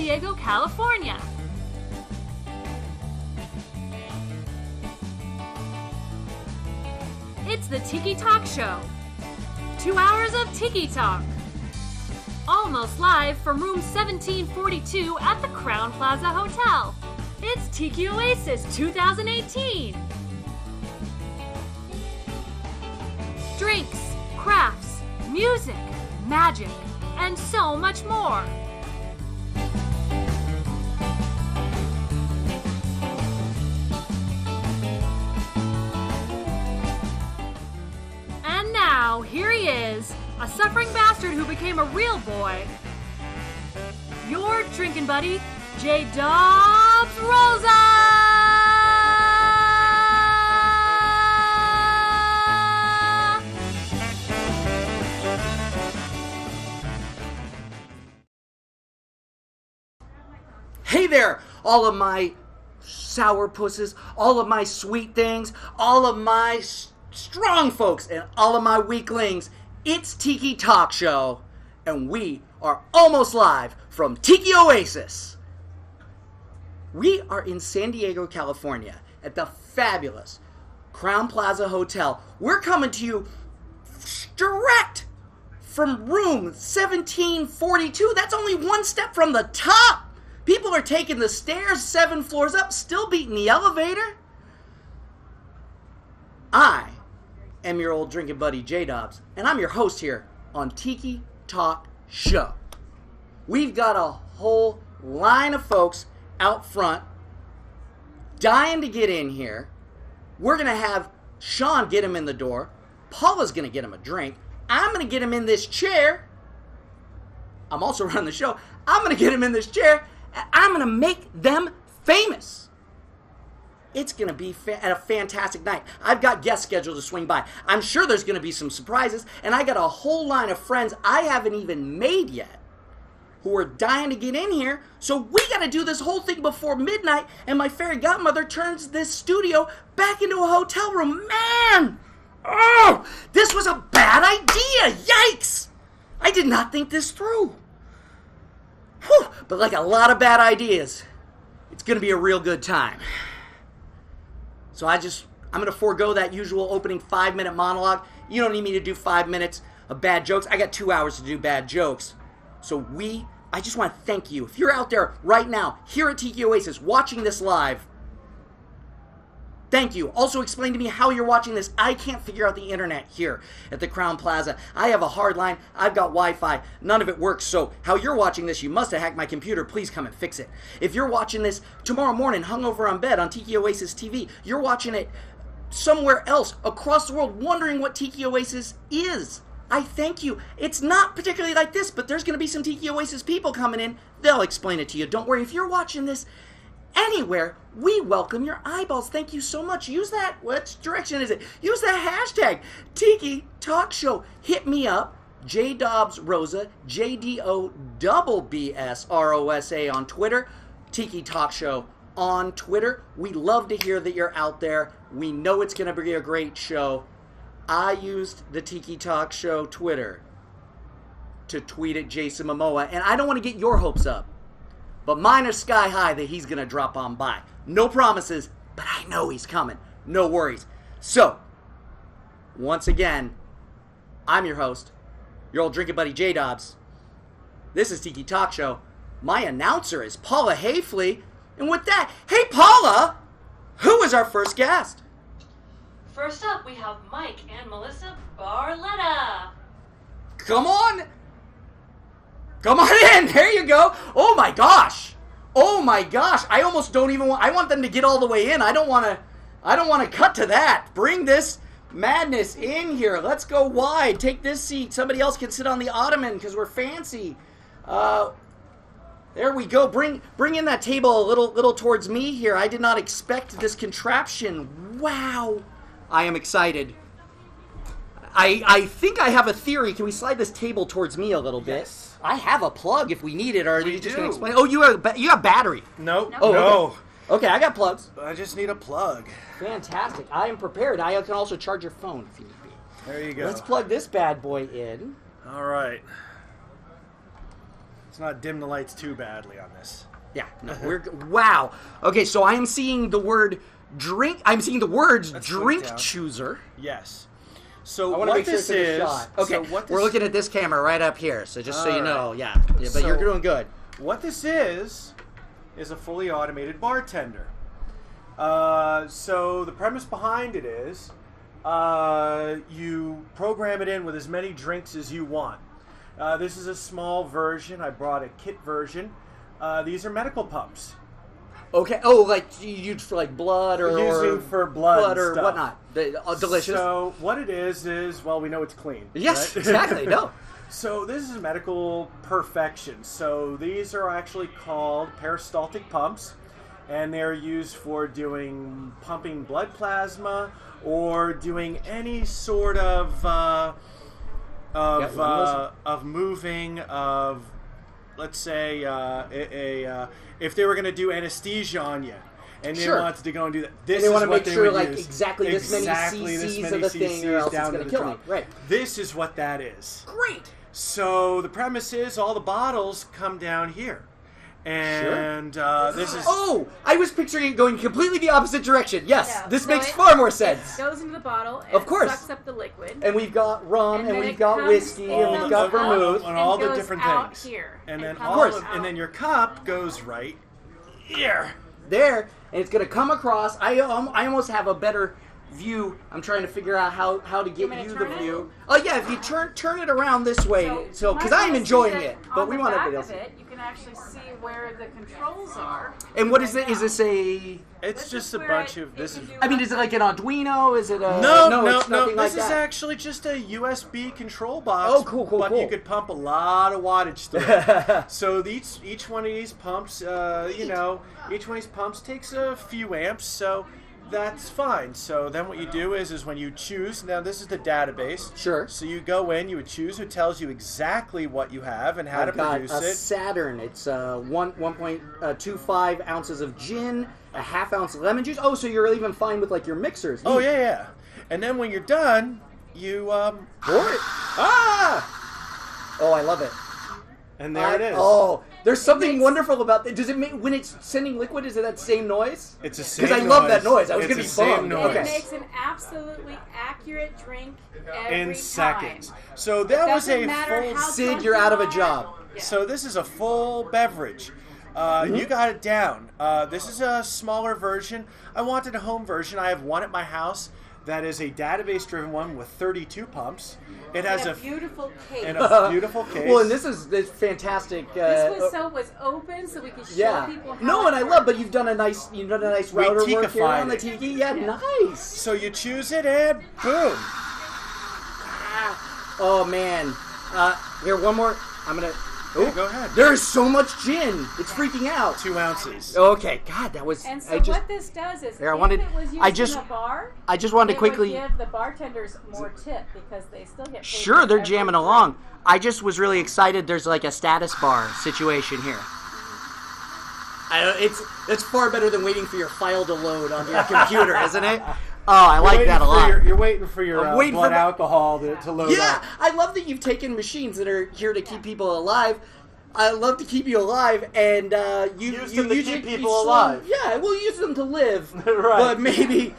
Diego, California. It's the Tiki Talk Show. 2 hours of Tiki Talk. Almost live from room 1742 at the Crowne Plaza Hotel. It's Tiki Oasis 2018. Drinks, crafts, music, magic, and so much more. And now, here he is, a suffering bastard who became a real boy. Your drinking buddy, JDobbs Rosa! Hey there, all of my sourpusses, all of my sweet things, all of my strong folks, and all of my weaklings. It's Tiki Talk Show, and we are almost live from Tiki Oasis. We are in San Diego, California, at the fabulous Crowne Plaza Hotel. We're coming to you direct from room 1742. That's only one step from the top. People are taking the stairs 7 floors up, still beating the elevator. I am your old drinking buddy, JDobbs, and I'm your host here on Tiki Talk Show. We've got a whole line of folks out front dying to get in here. We're going to have Sean get him in the door. Paula's going to get him a drink. I'm going to get him in this chair. I'm also running the show. I'm going to get him in this chair. I'm going to make them famous. It's going to be a fantastic night. I've got guests scheduled to swing by. I'm sure there's going to be some surprises. And I got a whole line of friends I haven't even made yet who are dying to get in here. So we got to do this whole thing before midnight. And my fairy godmother turns this studio back into a hotel room. Man! Oh! This was a bad idea! Yikes! I did not think this through. Whew, but like a lot of bad ideas, it's going to be a real good time. So I'm going to forego that usual opening 5-minute monologue. You don't need me to do 5 minutes of bad jokes. I got 2 hours to do bad jokes. So I just want to thank you. If you're out there right now, here at Tiki Oasis, watching this live, thank you. Also explain to me how you're watching this. I can't figure out the internet here at the Crowne Plaza. I have a hard line. I've got Wi-Fi. None of it works. So how you're watching this, you must have hacked my computer. Please come and fix it. If you're watching this tomorrow morning, hungover on bed on Tiki Oasis TV, you're watching it somewhere else across the world, wondering what Tiki Oasis is. I thank you. It's not particularly like this, but there's going to be some Tiki Oasis people coming in. They'll explain it to you. Don't worry. If you're watching this anywhere, we welcome your eyeballs. Thank you so much. Use that, what direction is it? Use that hashtag, Tiki Talk Show. Hit me up, JDobbs Rosa, JDobbs on Twitter, Tiki Talk Show on Twitter. We love to hear that you're out there. We know it's going to be a great show. I used the Tiki Talk Show Twitter to tweet at Jason Momoa, and I don't want to get your hopes up. But mine are sky high that he's going to drop on by. No promises, but I know he's coming. No worries. So, once again, I'm your host, your old drinking buddy JDobbs. This is Tiki Talk Show. My announcer is Paula Haifley. And with that, hey Paula, who is our first guest? First up, we have Mike and Melissa Barletta. Come on in. There you go. Oh my gosh. I almost don't even want. I want them to get all the way in. I don't want to cut to that. Bring this madness in here. Let's go wide. Take this seat. Somebody else can sit on the ottoman because we're fancy. There we go. Bring in that table a little towards me here. I did not expect this contraption. Wow. I am excited. I think I have a theory. Can we slide this table towards me a little bit? Yes. I have a plug if we need it. Or are you just going to do. explain? Oh, you have battery. Nope. Oh, no. Okay, I got plugs. I just need a plug. Fantastic. I am prepared. I can also charge your phone if you need be. There you go. Let's plug this bad boy in. All right. Let's not dim the lights too badly on this. Yeah. No, wow. Okay, so I am seeing the word drink. I'm seeing the words drink chooser. Yes. So I want to make sure it's a shot. Okay, so we're looking at this camera right up here. So just so you know, yeah, but So, you're doing good. What this is a fully automated bartender. So the premise behind it is you program it in with as many drinks as you want. This is a small version. I brought a kit version. These are medical pumps. Okay. Oh, like you use for like blood or using for blood or stuff. whatnot. Delicious. So what it is well, we know it's clean. Yes, right? exactly. No. So this is medical perfection. So these are actually called Peristaltic Pumps, and they're used for doing pumping blood plasma or doing any sort of moving of, let's say, if they were going to do anesthesia on you. And they wanted to go and do that. This they is want to what make they sure, would like, use. exactly this many cc's of the thing, or else it's down going to to kill drop. me. Right. This is what that is. Great. So the premise is all the bottles come down here. And this is... Oh! I was picturing it going completely the opposite direction. Yes, Yeah. this So makes it- far more sense. It goes into the bottle and Of course. sucks up the liquid. And we've got rum, and then we've it got comes- whiskey, it and we've comes got up vermouth. and all the goes different out things. Here, And then comes out. and then your cup goes right here. There, and it's going to come across. I almost have a better view. I'm trying to figure out how to get want me to you the turn it? view. Oh yeah, if you turn it around this way, so because I'm enjoying it, but we want everybody else. You can actually see where the controls are. And what is it? Is this a? It's This just is a where bunch it- of... it This can is... do I mean, is it like an Arduino? Is it a? No, it's nothing like This is that. actually just a USB control box. Oh, cool, But cool. you could pump a lot of wattage through it. So each one of these pumps, each one of these pumps takes a few amps. So that's fine. So then what you do is when you choose, now this is the database. Sure. So you go in, you would choose, it tells you exactly what you have and how to I've got produce a it. Saturn. It's 1.25 ounces of gin, a half ounce lemon juice. Oh, so you're even fine with like your mixers. Oh, Neat. yeah. And then when you're done, you Pour it. Ah! Oh, I love it. and there it is. Oh, there's something makes- wonderful about that. Does it make when it's sending liquid? Is it that same noise? It's the same Because I love that noise. I was It's gonna the be same bummed. noise. And Okay. it makes an absolutely accurate drink every In time. seconds. So that was Doesn't a matter full... how Sid, drunk you're you out of a are. job. Yeah. So this is a full beverage. You got it down. This is a smaller version. I wanted a home version. I have one at my house that is a database-driven one with 32 pumps. It has And a beautiful case. and a beautiful case. Well, and this is fantastic. This was open so we could show yeah. people how No, it and I works. love. But you've done a nice router work here Tiki-fied on the it. Tiki. Yeah, nice. So you choose it and boom. Oh man. Here, one more. I'm gonna. Yeah, go ahead. There's so much gin. It's freaking out. 2 ounces. Okay, God, that was. And so I just. what this does is, Here, I if wanted- it was used I just- in a bar, I just wanted to it quickly. would give the bartenders more tip because they still get paid Sure, for they're every jamming drink. along. I just was really excited. There's like a status bar situation here. It's far better than waiting for your file to load on your computer, isn't it? Oh, I like that a lot. You're waiting for your I'm waiting blood for- alcohol to load Yeah, up. I love that you've taken machines that are here to keep people alive. I love to keep you alive, and you Use you them to use keep it- people you alive. Yeah, we'll use them to live, Right. but maybe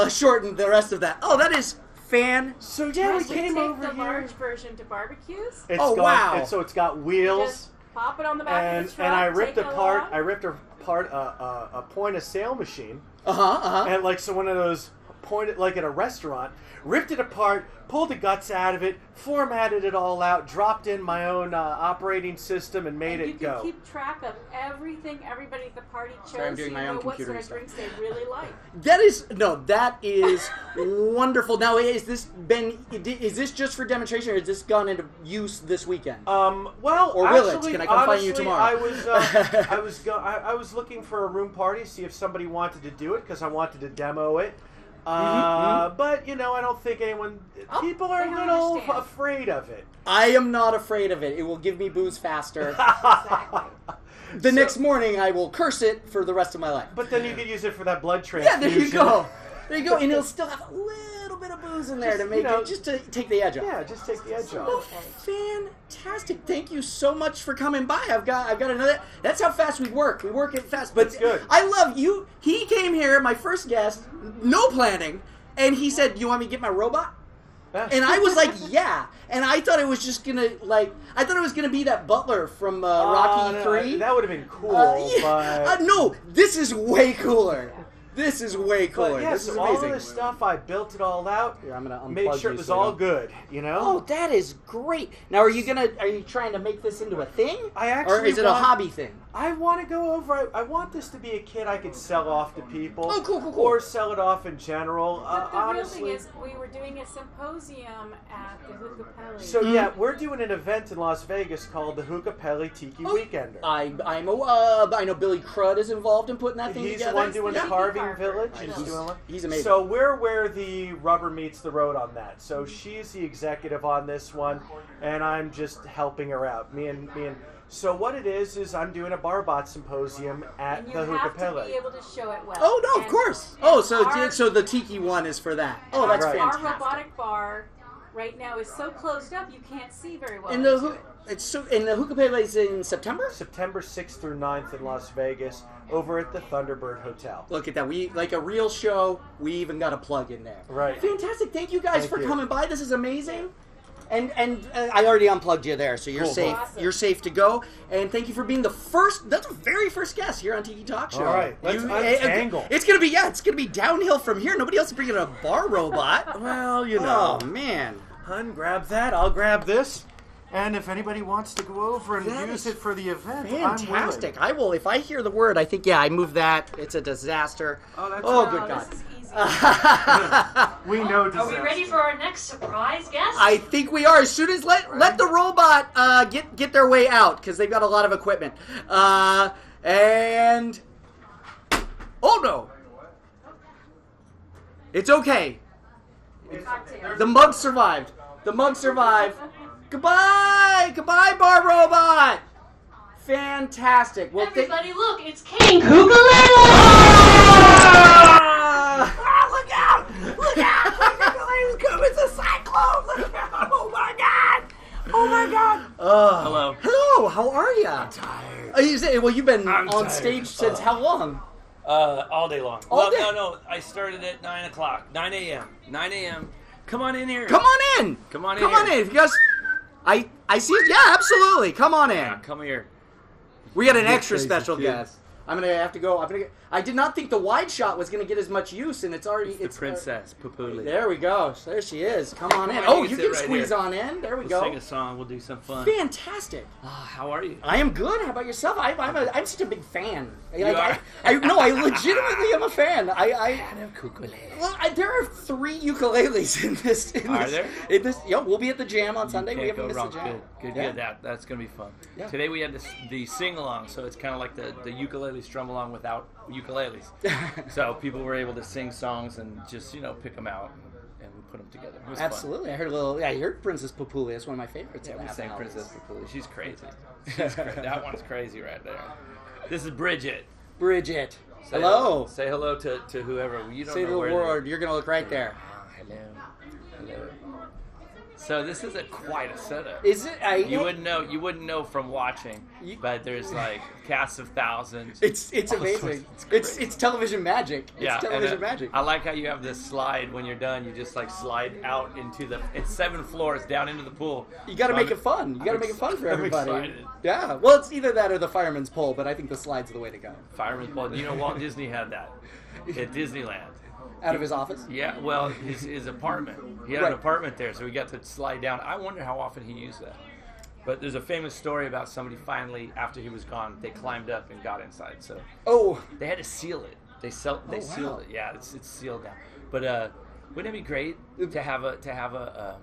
shorten the rest of that. Oh, that is fan. So yeah, we Yes, we came take over the here. large version to barbecues. It's Oh, got, wow. and so it's got wheels. Just pop it on the back And of the truck. and I ripped take it apart. along. I ripped apart a point of sale machine, Uh-huh. and like so one of those pointed like at a restaurant. Ripped it apart, pulled the guts out of it, formatted it all out, dropped in my own operating system, and made And it you go. can keep track of everything everybody at the party chose. Sorry, I'm doing so my you own know what computer sort of stuff. drinks they really like. That is wonderful. Now, is this just for demonstration, or has this gone into use this weekend? Well, Or will it? actually, Can I come find you honestly, tomorrow? I was looking for a room party, see if somebody wanted to do it because I wanted to demo it. But I don't think anyone. People are a they little understand. afraid of it. I am not afraid of it. It will give me booze faster. Exactly. The next morning, I will curse it for the rest of my life. But then you could use it for that blood Yeah, transfusion. there you go. There you go, and it'll still have a little bit of booze booze in there to make it, just to take the edge off. Yeah, just take the edge Well, off. fantastic! Thank you so much for coming by. I've got another. That's how fast we work. We work it fast. But That's good. I love you. He came here, my first guest, no planning, and he said, "You want me to get my robot?" And I was like, "Yeah." And I thought it was just gonna be that butler from Rocky III. That would have been cool. But no, this is way cooler. This is way cooler. But yeah, this is so all amazing. of this stuff, I built it all out. Here, I'm gonna made unplug sure you it was so all you good. You know. Oh, that is great. Now, are you trying to make this into a thing? Or is it a hobby thing? I want to go over. I want this to be a kit I could sell off to people. Oh, cool. Or sell it off in general. But the honestly, real thing is, we were doing a symposium at the Kukulele. So yeah, we're doing an event in Las Vegas called the Kukulele Tiki Weekender. I know Billy Crud is involved in putting that thing He's together. the one doing the Tiki carving carver. village. He's amazing. So we're where the rubber meets the road on that. So she's the executive on this one, and I'm just helping her out. Me and. So what it is I'm doing a Barbot symposium at and you the have to Kukulele. be able to show it well. Oh no, of And- course. and Oh, our- so the Tiki one is for that. Oh, that's Right. fantastic. Our robotic bar right now is so closed up you can't see very well. And the Hookapele is in September. September 6th through 9th in Las Vegas, over at the Thunderbird Hotel. Look at that. We like a real show. We even got a plug in there. Right. Fantastic. Thank you guys Thank for you. coming by. This is amazing. And I already unplugged you there, so you're Cool. safe. Awesome. You're safe to go. And thank you for being the very first guest here on Tiki Talk Show. All right, let's untangle. It's gonna be downhill from here. Nobody else is bringing a bar robot. Well, Oh man. Hun, grab that. I'll grab this. And if anybody wants to go over and That use is it for the event, Fantastic. I will. If I hear the word, I think, I move that. It's a disaster. Oh, that's Oh, Wow, good God. This is easy. We know Are we ready for our next surprise guest? I think we are. As soon as let the robot get their way out, because they've got a lot of equipment. And oh no, it's okay. The mug survived. The mug survived. Goodbye, bar robot. Fantastic. Well, Everybody, look, it's King Look out! Look out! Kukulele's coming! It's a cyclone! Look out! Oh my God! Oh my God! Hello. Hello. How are you? I'm tired. Well, you've been I'm on tired. stage since how long? All day long. All day? No. I started at 9 o'clock. 9 a.m. 9 a.m. Come on in here. Come on in. Come on in Come on here. in. If you guys, I see. Yeah, absolutely. Come on in. Yeah, come here. We got an You extra crazy special kid. guest. I'm gonna have to go. I did not think the wide shot was gonna get as much use, and it's already. The princess, Pupuli. There we go. There she is. Come on in. on, Oh, you you can can sit right squeeze here. on in. There we We'll go. sing a song. We'll do some fun. Fantastic. How are you? I am good. How about yourself? I'm such a big fan. You are? I legitimately am a fan. Kukulele. Well, there are 3 ukuleles in this. Are there? In this, yeah, we'll be at the jam on Sunday. We Can't haven't go missed the wrong. jam. Good. Yeah. That's gonna be fun. Yeah. Today we had the sing along, so it's kind of like the ukulele strum along without ukuleles. So people were able to sing songs and just pick them out and we put them together. It was fun. Absolutely. I heard a little. Yeah, I heard Princess Pupuli. That's one of my favorites. Yeah, of we that sang album. Princess Pupuli. She's crazy. That one's crazy right there. This is Bridget. Bridget. Say Hello. Say hello to whoever. You don't Say know the where word. You're gonna look right there. Hello. So this is quite a setup. Is it? You wouldn't know from watching, but there's like casts of thousands. It's amazing. It's television magic. It's television magic. I like how you have this slide when you're done. You just like slide out into it's 7 floors down into the pool. You got to So make it fun. You got to make it fun for I'm everybody. excited. Yeah. Well, it's either that or the fireman's pole, but I think the slide's the way to go. Fireman's Ball. Walt Disney had that at Disneyland. Out of his office. Yeah, well, his apartment. He had Right. an apartment there, so he got to slide down. I wonder how often he used that. But there's a famous story about somebody finally, after he was gone, they climbed up and got inside. So Oh. they had to seal it. They sealed wow. it. Yeah, it's sealed down. But wouldn't it be great to have a?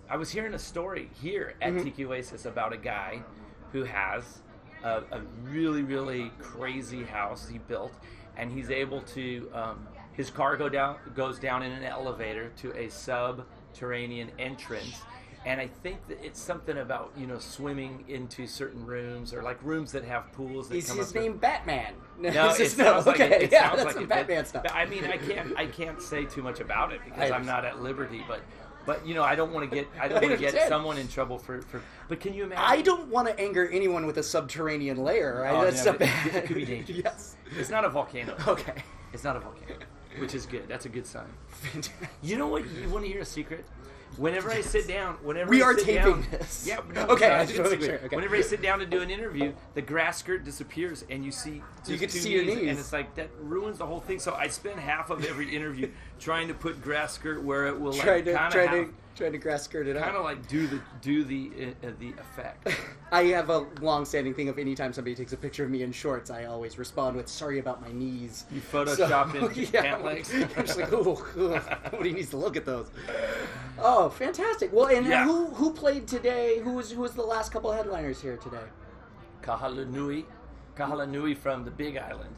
I was hearing a story here at Tiki Oasis about a guy who has a really, really crazy house he built, and he's able to. His car goes down in an elevator to a subterranean entrance, And I think that it's something about, swimming into certain rooms, or like rooms that have pools that Is come his up. name Batman? No, it sounds like okay. it Yeah, sounds that's like some it. Batman stuff. I mean, I can't say too much about it because I I'm not at liberty, but I don't want to get understand. someone in trouble for. But can you imagine? I don't want to anger anyone with a subterranean layer. Right? Oh, That's no, not bad. it could be dangerous. Yes. It's not a volcano. Okay. It's not a volcano, which is good. That's a good sign. You know what? You want to hear a secret? Whenever I sit down, We are taping this. Yeah. No, Okay, no, I it's just wanna a make secret. sure, okay. Whenever I sit down to do an interview, the grass skirt disappears, and you see You just get to two see your knees. and it's like that ruins the whole thing. So I spend half of every interview trying to put grass skirt where it will Trying kind to grass skirt it out. of like do the effect. I have a long-standing thing of anytime somebody takes a picture of me in shorts, I always respond with "Sorry about my knees." You Photoshop in pant legs. I'm just like, ooh, nobody needs to look at those. Oh, fantastic! Well, and Yeah. who played today? Who was the last couple of headliners here today? Kahalanui from the Big Island.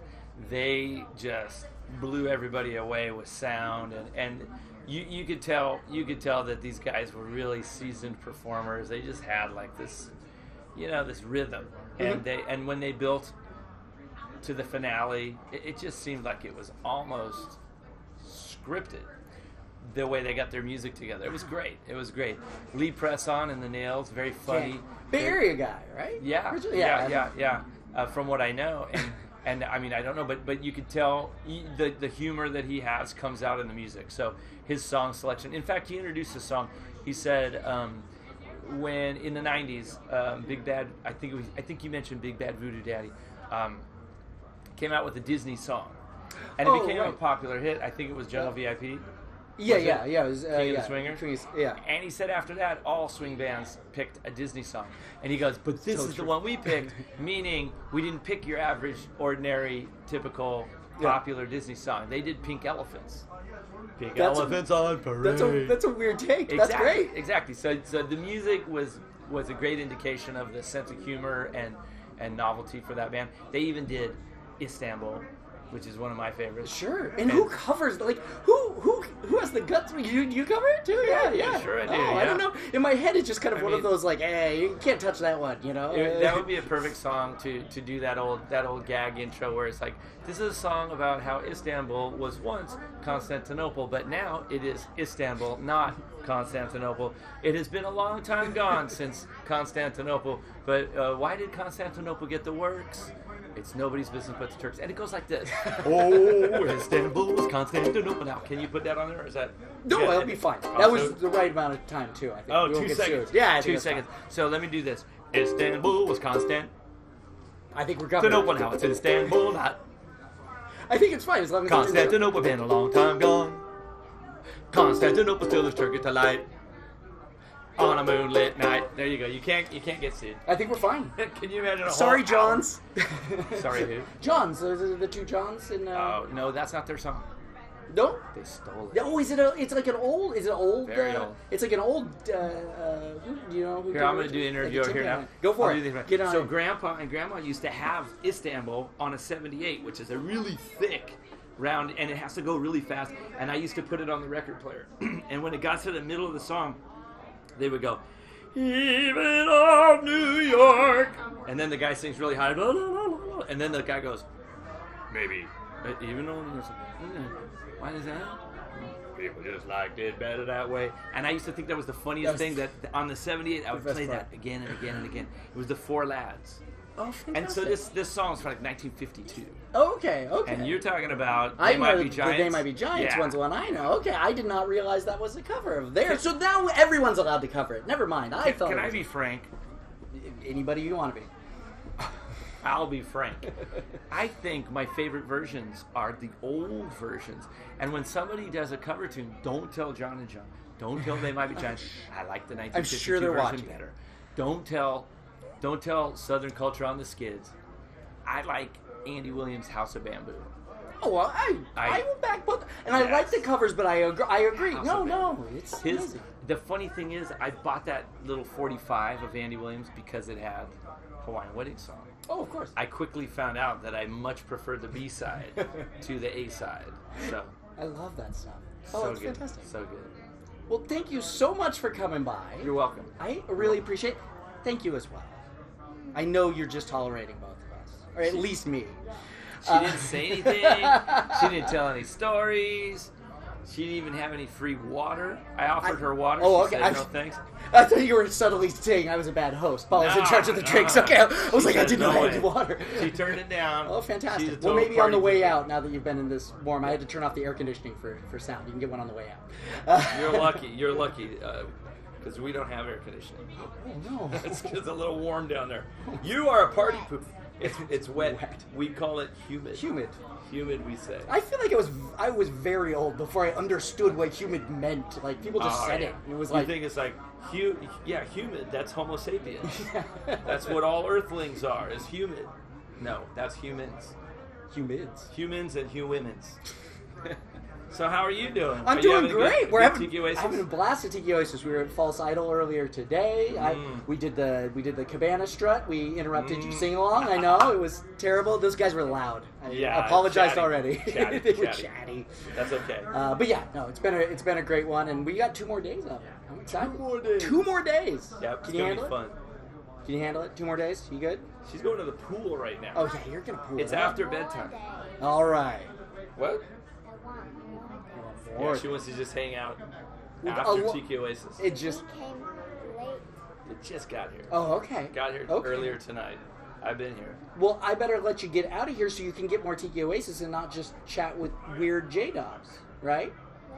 They just blew everybody away with sound, and you could tell that these guys were really seasoned performers. They just had like this, this rhythm, and when they built to the finale, it just seemed like it was almost scripted. The way they got their music together, it was great. Lee Press-On and the Nails, very funny. Bay Area guy, right? Yeah, Originally? yeah. From what I know, and I mean I don't know, but you could tell the humor that he has comes out in the music. So his song selection. In fact, he introduced a song. He said when in the '90s, Big Bad. I think you mentioned Big Bad Voodoo Daddy came out with a Disney song, and it became a popular hit. I think it was Jungle VIP. Yeah. It was, King of the Swingers? Yeah. And he said after that, all swing bands picked a Disney song. And he goes, but this is the one we picked, meaning we didn't pick your average, ordinary, typical, popular Disney song. They did Pink Elephants. Pink Elephants on Parade. That's a weird take. Exactly, That's great. Exactly. So the music was a great indication of the sense of humor and novelty for that band. They even did Istanbul, which is one of my favorites. Sure. And who covers who has the guts? You cover it too? Yeah. Sure I do. Oh, yeah. I don't know. In my head, it's just kind of one of those like, hey, you can't touch that one, That would be a perfect song to do that old gag intro where it's like, this is a song about how Istanbul was once Constantinople, but now it is Istanbul, not Constantinople. It has been a long time gone since Constantinople, but why did Constantinople get the works? It's nobody's business but the Turks. And it goes like this. Oh, Istanbul was Constantinople. Now, can you put that on there, or is that... No, it'll be fine. That was the right amount of time, too, I think. Oh, We won't 2 get seconds. sued. Yeah, I think 2 that's seconds. fine. So let me do this. Istanbul was I think we're covered. Constantinople. Now it's Istanbul, not... I think it's fine as long as Constantinople been a long time gone. Constantinople still is Turkish delight. On a moonlit night. There you go. You can't get sued. I think we're fine. Can you imagine a Sorry, whole hour? Johns. Sorry, who? Johns. The two Johns in. Oh no, that's not their song. No. They stole it. Oh, it's like an old. Is it old? Very old. It's like an old. Who Here, I'm going to do an interview like here now. Go for I'll it. do this. Get on. So it. Grandpa and Grandma used to have Istanbul on a 78, which is a really thick round, and it has to go really fast. And I used to put it on the record player. And when it got to the middle of the song, they would go, "Even of New York," and then the guy sings really high, blah, blah, blah, blah, and then the guy goes, "Maybe even on New York." Why is that? People just liked it better that way. And I used to think that was the funniest thing, that on the 78 I would play that again and again and again. It was the Four Lads. Oh, fantastic. And so this song is from like 1952. Okay. And you're talking about I They Might know Be Giants. The They Might Be Giants Yeah. one's the one I know. Okay, I did not realize that was a cover of theirs. So now everyone's allowed to cover it. Never mind. I thought. Can I be frank? Anybody you want to be. I'll be frank. I think my favorite versions are the old versions. And when somebody does a cover tune, don't tell John and John. Don't tell They Might Be Giants. I like the 1952 I'm sure they're version watching. better. Don't tell Southern Culture on the Skids. I like Andy Williams' House of Bamboo. Oh, well, I will back both. And I Yes. like the covers, but I agree. House No, of Bamboo. it's His, amazing. the funny thing is, I bought that little 45 of Andy Williams because it had Hawaiian Wedding Song. Oh, of course. I quickly found out that I much preferred the B side to the A side. So I love that stuff. so Oh, it's good, fantastic. so good. Well, thank you so much for coming by. You're welcome. I really appreciate it. Thank you as well. I know you're just tolerating both of us, or at least me. She didn't say anything. She didn't tell any stories. She didn't even have any free water. I offered her water. Oh, she okay. said no thanks. I thought you were subtly saying I was a bad host. Paula's in charge of the drinks. Okay, I was like, I didn't know I had water. She turned it down. Oh, fantastic. She's a Well, total maybe on the party way pooper. out, now that you've been in this warm, I had to turn off the air conditioning for sound. You can get one on the way out. You're lucky. You're lucky. Because we don't have air conditioning. Oh, no. It's just a little warm down there. You are a party pooper. It's wet. We call it humid. Humid. Humid, we say. I feel like I was very old before I understood what humid meant. Like, people just said it. And it was You like, think it's like, humid. That's Homo sapiens. That's what all Earthlings are. Is humid. No, that's humans. humids. Humans and humans. So how are you doing? I'm Are you doing having a great. good We're Tiki Oasis? having a blast at Tiki Oasis. We were at False Idol earlier today. We did the cabana strut. We interrupted you sing along. I know it was terrible. Those guys were loud. I apologized chatty. already. Chatty, They were chatty. chatty. That's okay. But yeah, no, it's been a great one, and we got 2 more days of it. I'm excited. 2 more days. 2 more days. Yep, it's Can you gonna handle be fun. it? Can you handle it? 2 more days? You good? She's going to the pool right now. Oh yeah, you're gonna pull It's it up. after bedtime. All right. What? Yeah, Lord. she wants to just hang out With after a lo- Tiki Oasis. It just. Came late. It just got here. Oh, okay. Got here Okay. earlier tonight. I've been here. Well, I better let you get out of here so you can get more Tiki Oasis and not just chat with weird JDobbs, right?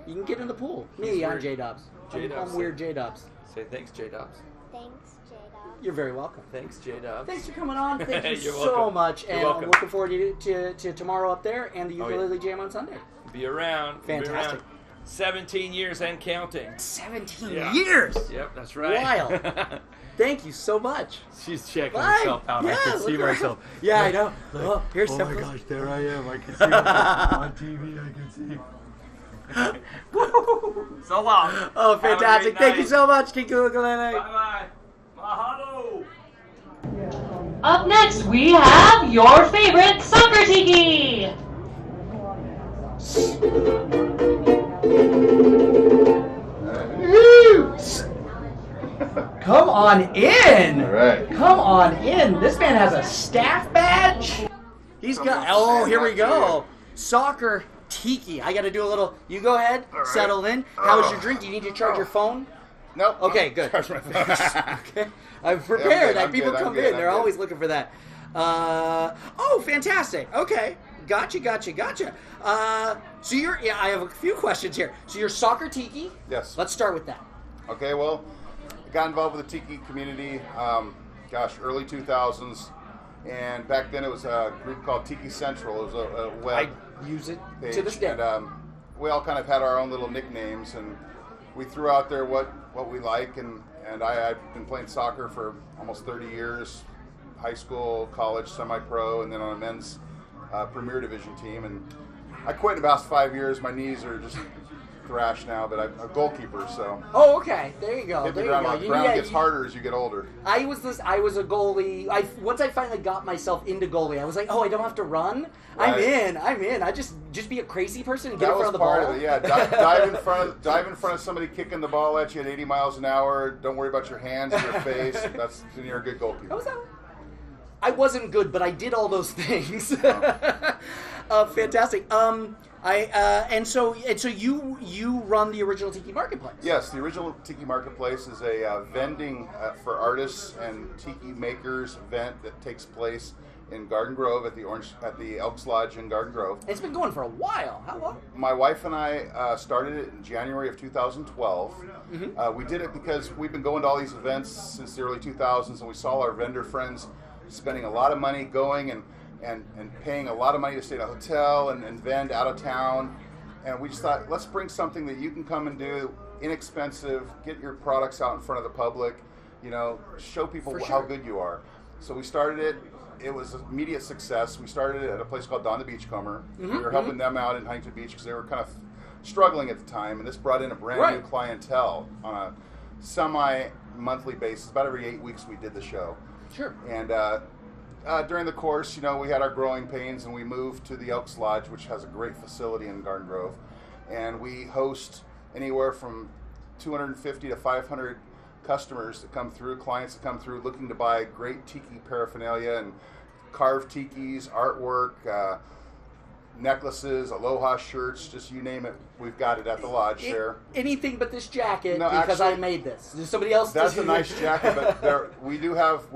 You can get in the pool. Me, I'm weird. JDobbs. JDobbs. I'm weird JDobbs. Say thanks, JDobbs. Thanks, Jakob. You're very welcome. Thanks, JDobbs. Thanks for coming on. Thank you You're so welcome. much. You're And welcome. I'm looking forward to tomorrow up there and the Oh, yeah. ukulele jam on Sunday. Be around. We'll be Fantastic. around. 17 years and counting. 17 Yeah. years! Yep, that's right. Wild. Thank you so much. She's checking Bye. herself out. I can Yeah, see look around. myself. Yeah, I know. Oh, here's Oh some. my gosh, there I am. I can see myself on TV. I can see. So long. Oh, Have a great fantastic. Thank you night. so much, Kukulele. Bye-bye. Mahalo. Up next, we have your favorite soccer tiki. Come on in. All right. Come on in. This man has a staff badge. He's got. Oh, here we go. Soccer tiki. I got to do a little. You go ahead. Settle in. How was your drink? Do you need to charge your phone? Nope. Okay, good. Charge my phone. Okay. I'm prepared. good, I'm People good, I'm come good, in. I'm They're good. always looking for that. Oh, fantastic. Okay. Gotcha. So you're. Yeah, I have a few questions here. So you're soccer tiki. Yes. Let's start with that. Okay, well, I got involved with the Tiki community, early 2000s. And back then it was a group called Tiki Central. It was a web I use it page. to this day. And we all kind of had our own little nicknames. And we threw out there what we like. And I've been playing soccer for almost 30 years. High school, college, semi-pro, and then on a men's Premier Division team. And I quit in about 5 years. My knees are just thrashed now, but I'm a goalkeeper, so Oh, okay. There you go. hit the There you ground. go. The ground gets harder as you get older. I was a goalie. Once I finally got myself into goalie, I was like, oh, I don't have to run. Right. I'm in. I just be a crazy person and get That in was front of the part ball. of it. Yeah, dive in front of somebody kicking the ball at you at 80 miles an hour. Don't worry about your hands or your face. That's then you're a good goalkeeper. How was that? I wasn't good, but I did all those things. Fantastic. So you run the original Tiki Marketplace. Yes, the original Tiki Marketplace is a vending for artists and Tiki makers event that takes place in Garden Grove at the Elks Lodge in Garden Grove. It's been going for a while. How long? My wife and I started it in January of 2012. Mm-hmm. We did it because we've been going to all these events since the early 2000s, and we saw our vendor friends spending a lot of money going and paying a lot of money to stay at a hotel and vend out of town. And we just thought, let's bring something that you can come and do, inexpensive, get your products out in front of the public, show people For how sure. good you are. So we started it. It was an immediate success. We started it at a place called Don the Beachcomber. We were helping them out in Huntington Beach because they were kind of struggling at the time, and this brought in a brand Right. new clientele on a semi-monthly basis. About every 8 weeks we did the show. Sure. And during the course, we had our growing pains, and we moved to the Elks Lodge, which has a great facility in Garden Grove. And we host anywhere from 250 to 500 customers that come through, clients that come through looking to buy great tiki paraphernalia and carved tikis, artwork, necklaces, aloha shirts, just you name it. We've got it at the lodge there. Anything but this jacket, No, because actually, I made this. There's somebody else. That's a nice jacket, but we do have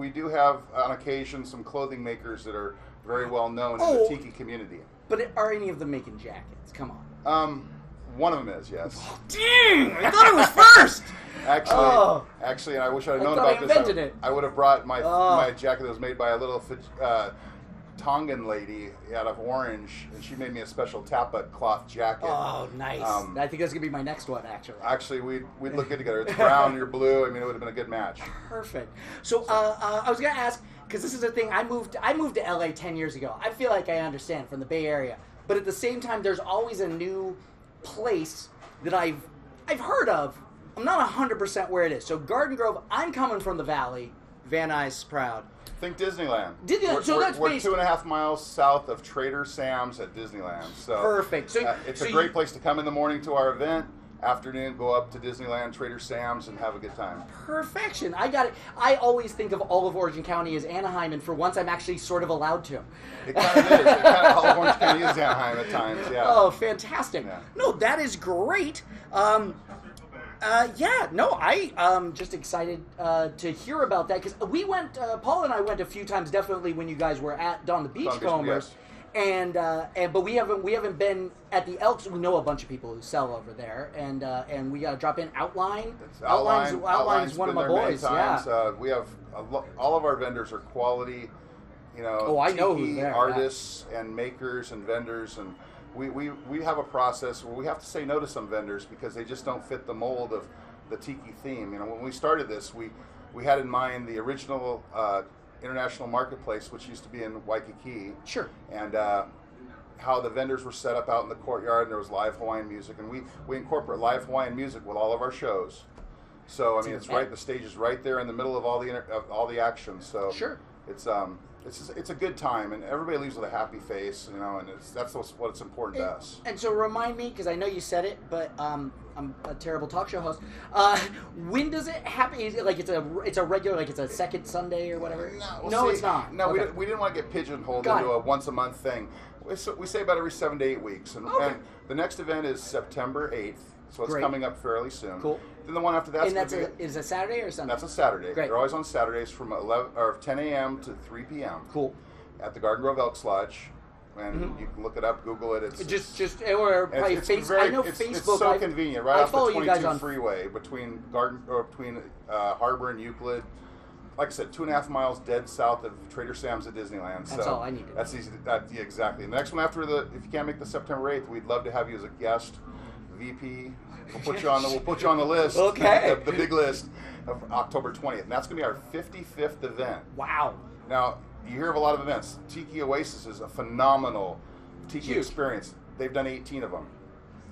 on occasion some clothing makers that are very well known in the tiki community. But are any of them making jackets? Come on. One of them is, yes. Oh, dang! I thought it was first. Actually, and I wish I'd known thought about I this. invented it. I would have brought my jacket that was made by a little Tongan lady out of Orange, and she made me a special tapa cloth jacket. Oh, nice. I think that's gonna be my next one, actually. Actually, we'd look good together. It's brown, you're blue. I mean, it would have been a good match. Perfect. So I was gonna ask, because this is the thing. I moved to LA 10 years ago. I feel like I understand from the Bay Area, but at the same time, there's always a new place that I've heard of. I'm not 100% where it is. So Garden Grove. I'm coming from the Valley. Van Nuys proud. Think Disneyland. We're We're 2.5 miles south of Trader Sam's at Disneyland. So perfect. So it's a great place to come in the morning to our event. Afternoon, go up to Disneyland, Trader Sam's, and have a good time. Perfection. I got it. I always think of all of Orange County as Anaheim, and for once, I'm actually sort of allowed to. It kind of is. All of Orange County is Anaheim at times. Yeah. Oh, fantastic. Yeah. No, that is great. I'm just excited to hear about that, because we went, Paula and I went a few times, definitely when you guys were at Don the Beachcombers, yes. but we haven't been at the Elks. We know a bunch of people who sell over there, and we got to drop in Outline. Outline's one of my boys. Yeah, we have all of our vendors are quality, I know who's there, artists and makers and vendors, and we have a process where we have to say no to some vendors because they just don't fit the mold of the tiki theme. When we started this, we had in mind the original international marketplace, which used to be in Waikiki. Sure. And how the vendors were set up out in the courtyard, and there was live Hawaiian music, and we incorporate live Hawaiian music with all of our shows. So it's right. The stage is right there in the middle of all the action. So sure. It's a good time, and everybody leaves with a happy face, and that's what's important to us. And so remind me, because I know you said it, but I'm a terrible talk show host. When does it happen? Is it like it's a regular, like it's a second Sunday or whatever? No, it's not. No, okay. we didn't want to get pigeonholed into a once a month thing. We say about every 7 to 8 weeks, and the next event is September 8th, so it's coming up fairly soon. Cool. Then the one after that is a Saturday or Sunday? That's a Saturday. Great. They're always on Saturdays from 10 a.m. to 3 p.m. Cool. At the Garden Grove Elks Lodge, and you can look it up, Google it. Or probably Facebook. I know Facebook. It's so convenient, right off the 22 freeway freeway between Harbor and Euclid. Like I said, 2.5 miles dead south of Trader Sam's at Disneyland. That's all I need. That's easy. Exactly. The next one after if you can't make the September 8th, we'd love to have you as a guest, VP. We'll put you on the list. Okay. the big list of October 20th, and that's going to be our 55th event. Wow. Now, you hear of a lot of events. Tiki Oasis is a phenomenal tiki experience. They've done 18 of them.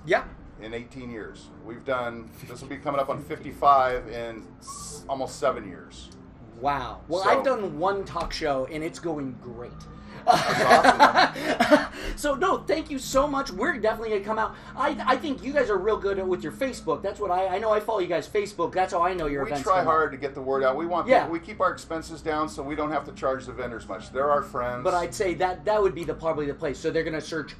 Yeah. In 18 years. This will be coming up on 55 in almost 7 years. Wow. Well, I've done one talk show, and it's going great. That's awesome. So, no, thank you so much. We're definitely going to come out. I think you guys are real good with your Facebook. That's what I know. I follow you guys' Facebook. That's how I know your events. We try hard to get the word out. We want people, we keep our expenses down so we don't have to charge the vendors much. They're our friends. But I'd say that would be probably the place. So they're going to search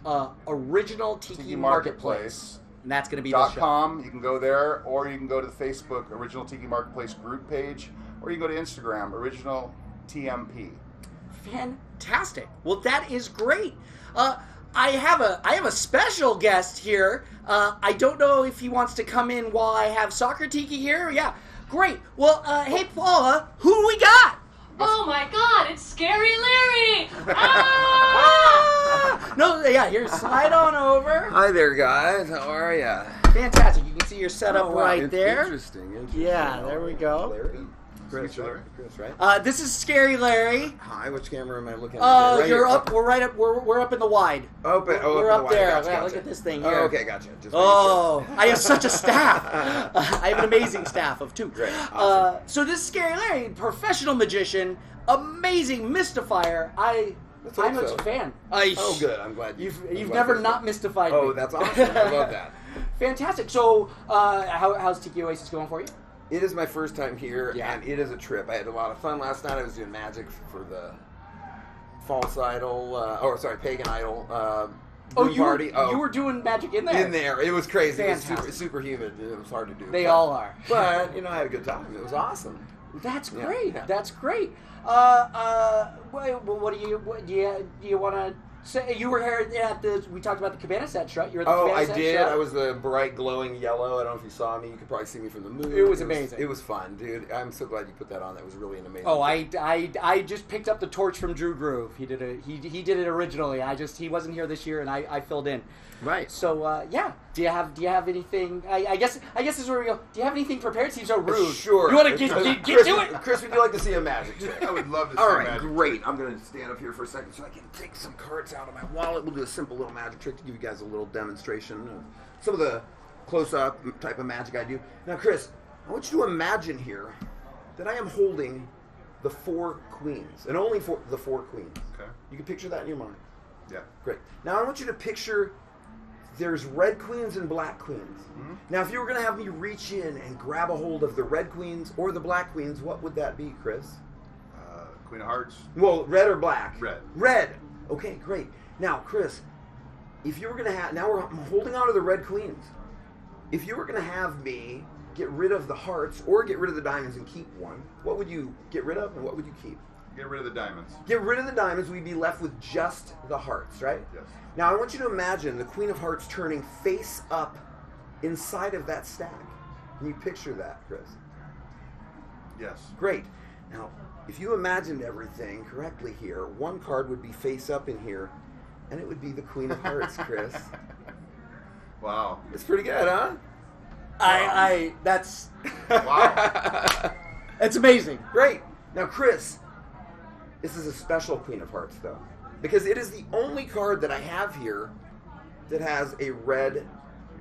Original Tiki Marketplace. And that's going to be the show. .com. You can go there, or you can go to the Facebook Original Tiki Marketplace group page, or you can go to Instagram, Original TMP. Fantastic. Well, that is great. I have a special guest here. I don't know if he wants to come in while I have Soccer Tiki here. Yeah, great. Well, hey Paula, who do we got? Oh my God! It's Scary Larry! No, yeah, here, slide on over. Hi there, guys. How are ya? Fantastic. You can see your setup right there. Interesting. Yeah, there we go. Larry. Chris, right? This is Scary Larry. Hi, which camera am I looking at? Oh, you're up. We're right up. We're up in the wide. We're up there. Gotcha. Look at this thing here. Oh, okay, gotcha. I have such a staff. I have an amazing staff of 2. Great. Awesome. So this is Scary Larry, professional magician, amazing mystifier. I'm a fan. Oh, good. I'm glad you've never not mystified me. Oh, that's awesome. I love that. Fantastic. So, how's Tiki Oasis going for you? It is my first time here, Yeah. and it is a trip. I had a lot of fun last night. I was doing magic for the false idol, pagan idol room party. You were doing magic in there? In there. It was crazy. Fantastic. It was super humid. It was hard to do. They all are. But, I had a good time. It was awesome. That's Yeah. great. Yeah. That's great. What do you want to say? You were here at we talked about the Cabana Set show. You were at the Cabana I Set did. show? I was the bright glowing yellow. I don't know if you saw me. You could probably see me from the moon. It was amazing. It was fun, dude. I'm so glad you put that on. That was really an amazing Oh, thing. I just picked up the torch from Drew Groove. He did it. He did it originally. He wasn't here this year, and I filled in. Right. So yeah. Do you have anything? I guess this is where we go. Do you have anything prepared? It seems so rude. Sure. You want to get Chris, to it? Chris, would you like to see a magic trick? I would love to see All right, magic. great. I'm going to stand up here for a second so I can take some cards out of my wallet. We'll do a simple little magic trick to give you guys a little demonstration of some of the close-up type of magic I do. Now, Chris, I want you to imagine here that I am holding the 4 queens, and only the 4 queens. Okay. You can picture that in your mind. Yeah. Great. Now, I want you to picture there's red queens and black queens. Mm-hmm. Now, if you were going to have me reach in and grab a hold of the red queens or the black queens, what would that be, Chris? Queen of Hearts. Well, red or black? Red. Red. Okay, great. Now, Chris, if you were going to have... Now I'm holding on to the red queens. If you were going to have me get rid of the hearts or get rid of the diamonds and keep one, what would you get rid of and what would you keep? Get rid of the diamonds. Get rid of the diamonds, we'd be left with just the hearts, right? Yes. Now, I want you to imagine the Queen of Hearts turning face up inside of that stack. Can you picture that, Chris? Yes. Great. Now, if you imagined everything correctly here, one card would be face up in here, and it would be the Queen of Hearts, Chris. Wow. It's pretty good, huh? That's Wow. it's amazing. Great. Now, Chris, this is a special Queen of Hearts, though, because it is the only card that I have here that has a red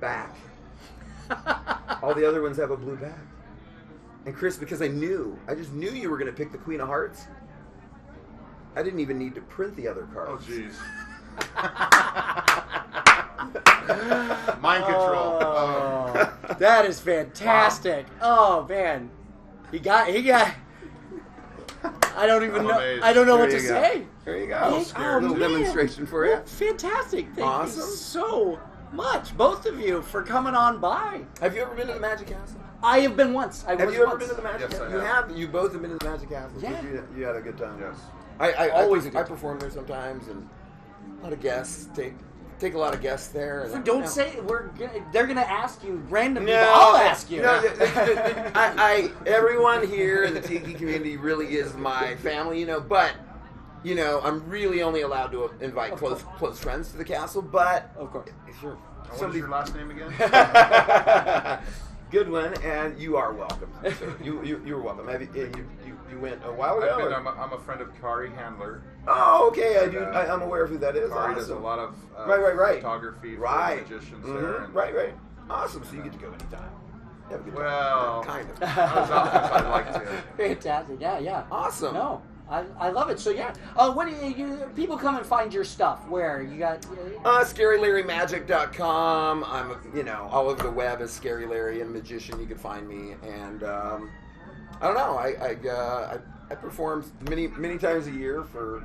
back. All the other ones have a blue back. And Chris, because I just knew you were going to pick the Queen of Hearts, I didn't even need to print the other Oh, cards. jeez. Mind control. Oh, that is fantastic. Oh man, he got. I don't even I'm know. amazed. I don't know There what to you go. say. There you go. Oh, A little man. demonstration for you. Well, fantastic. Thank Awesome. you so much, both of you, for coming on by. Have you ever been to the Magic Castle? I have been once. Have you ever been to the Magic Yes, Castle? I You have. have. You both have been to the Magic Castle. Yeah. You had a good time. Yes. I Always a good I time. perform there sometimes, and a lot of guests take a lot of guests there. And Don't you know. say they're gonna ask you random No, people. I'll ask you. No, everyone here in the Tiki community really is my family, but I'm really only allowed to invite close friends to the castle. But Of course. if you're What was your last name again? good one, and you are welcome, sir. You're welcome. You went a while ago. I'm a friend of Kari Handler. Oh, okay. I'm aware of who that is. Kari Awesome. does a lot of Right. photography for Right. magicians Mhm. there. And Right. Awesome. So you get to go anytime. Have a good time. Well, Kind of. I was out, I'd like to. Fantastic. Yeah. Awesome. No, I love it. So yeah. What do you people come and find your stuff? Where you got? ScaryLarryMagic.com. I'm, all over the web as Scary Larry and Magician. You can find me, and I don't know. I perform many times a year for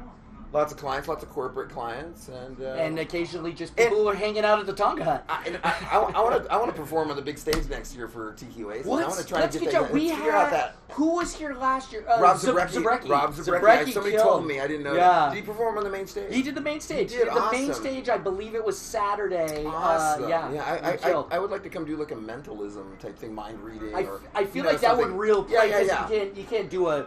lots of clients, lots of corporate clients, and occasionally just people who are hanging out at the Tonga Hut. I want to perform on the big stage next year for Tiki Oasis. I want to try Let's to get get that. that. We figure out had that. who was here last year? Rob Zabrecki. Zabrecki. Somebody killed. told me. I didn't know. Yeah. That. Did he perform on the main stage? He did the main stage. He did. The main Awesome. stage, I believe it was Saturday. Awesome. Yeah. He killed. I would like to come do like a mentalism type thing, mind reading. I feel like that would real play. Yeah. You can't do a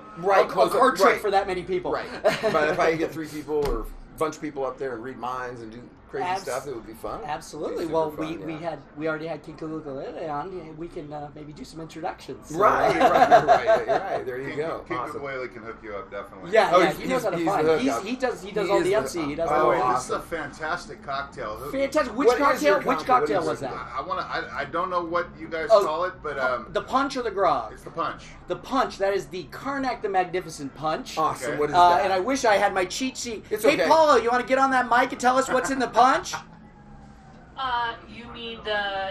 close card up, trick right. for that many people. Right. But if I could get 3 people or a bunch of people up there and read minds and do crazy stuff, it would be fun. Absolutely. It'd be Well, super fun, we already had Kukulele on. We can maybe do some introductions. So, Right. You're right. There you go. King Awesome. Kukulele can hook you up, definitely. Yeah, Oh, he knows how to he's find. the hookup. He does He all is the the MC. He does hookup. all Oh, the This awesome. is a fantastic cocktail. Fantastic. Which What is cocktail? your Which cocktail? cocktail What was is that? I don't know what you guys Oh, call it, but The punch or the grog? it's the punch. The punch. That is the Karnak the Magnificent punch. Awesome. Okay. What is that? And I wish I had my cheat sheet. It's Hey, okay. Paula, you want to get on that mic and tell us what's in the punch? You mean the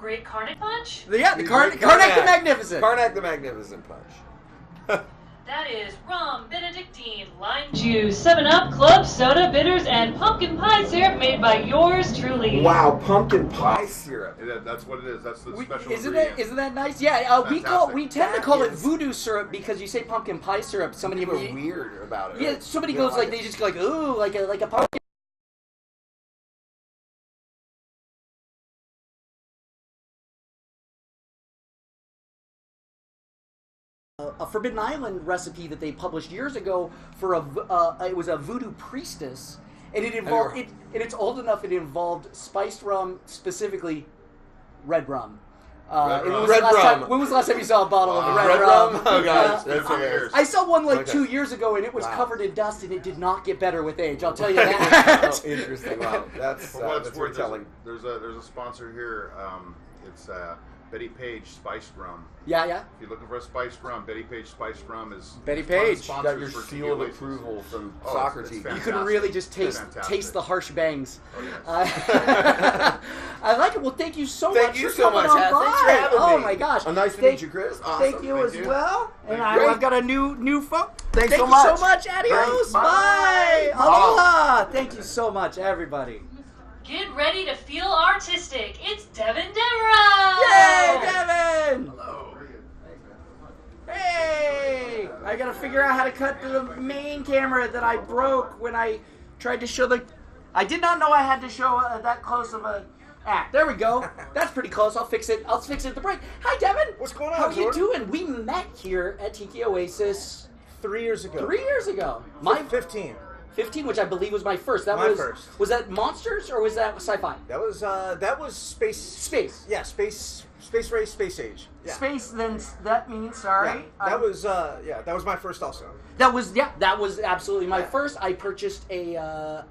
Great Karnak Punch? Yeah, the Karnak the Magnificent. Karnak the Magnificent Punch. That is rum, Benedictine, lime juice, 7-Up, club soda, bitters, and pumpkin pie syrup made by yours truly. Wow, pumpkin pie syrup. That's what it is. That's the special Isn't ingredient. that nice? Yeah, we tend to call it is- voodoo syrup because you say pumpkin pie syrup. Somebody People are weird about it. Yeah, somebody They goes don't like it. they just go like ooh, like a pumpkin. A Forbidden Island recipe that they published years ago for it was a voodoo priestess, and it involved and it's old enough. It involved spiced rum, specifically red rum. Red rum. When was the last time you saw a bottle of red Red rum? rum? Oh gosh, That's hilarious. I saw one like Okay. 2 years ago, and it was Wow. covered in dust, and it did not get better with age. I'll tell you that. Oh, interesting. Wow, that's For what it's that's worth, telling. there's a sponsor here. It's Betty Page Spiced Rum. Yeah. If you're looking for a spiced rum, Betty Page Spiced Rum is Betty one of the Page. sponsors Got your for seal Tiki of Oasis. approval from Oh, Socrates. it's You fantastic. can really just It's taste fantastic. the harsh bangs. Oh, yes. I like it. Well, thank you so Thank much you for so coming much, on Hat. Thanks for by. having Oh me. my gosh. Oh, nice to Thank- meet you, Chris. Thank Awesome. you Thank as you. well. And Great. I've got a new phone. Thanks Thank so you much. so much. Adios. Thanks. Bye. Bye. Aloha. Thank you so much, everybody. Get ready to feel artistic. It's Devon Devereaux! Yay, Devin! Hello. Hey! I gotta figure out how to cut to the main camera that I broke when I tried to show the... I did not know I had to show that close of a act. There we go. That's pretty close. I'll fix it. I'll fix it at the break. Hi, Devin. What's going on, How are you Jordan? doing? We met here at Tiki Oasis 3 years ago. 3 years ago. My 15. 15, which I believe was my first. That My was first. Was that Monsters or was that sci-fi? That was space. Space. Yeah, space race, space age. Yeah. Space. Then that means sorry. Yeah, that was my first also. That was absolutely my Yeah. first. I purchased a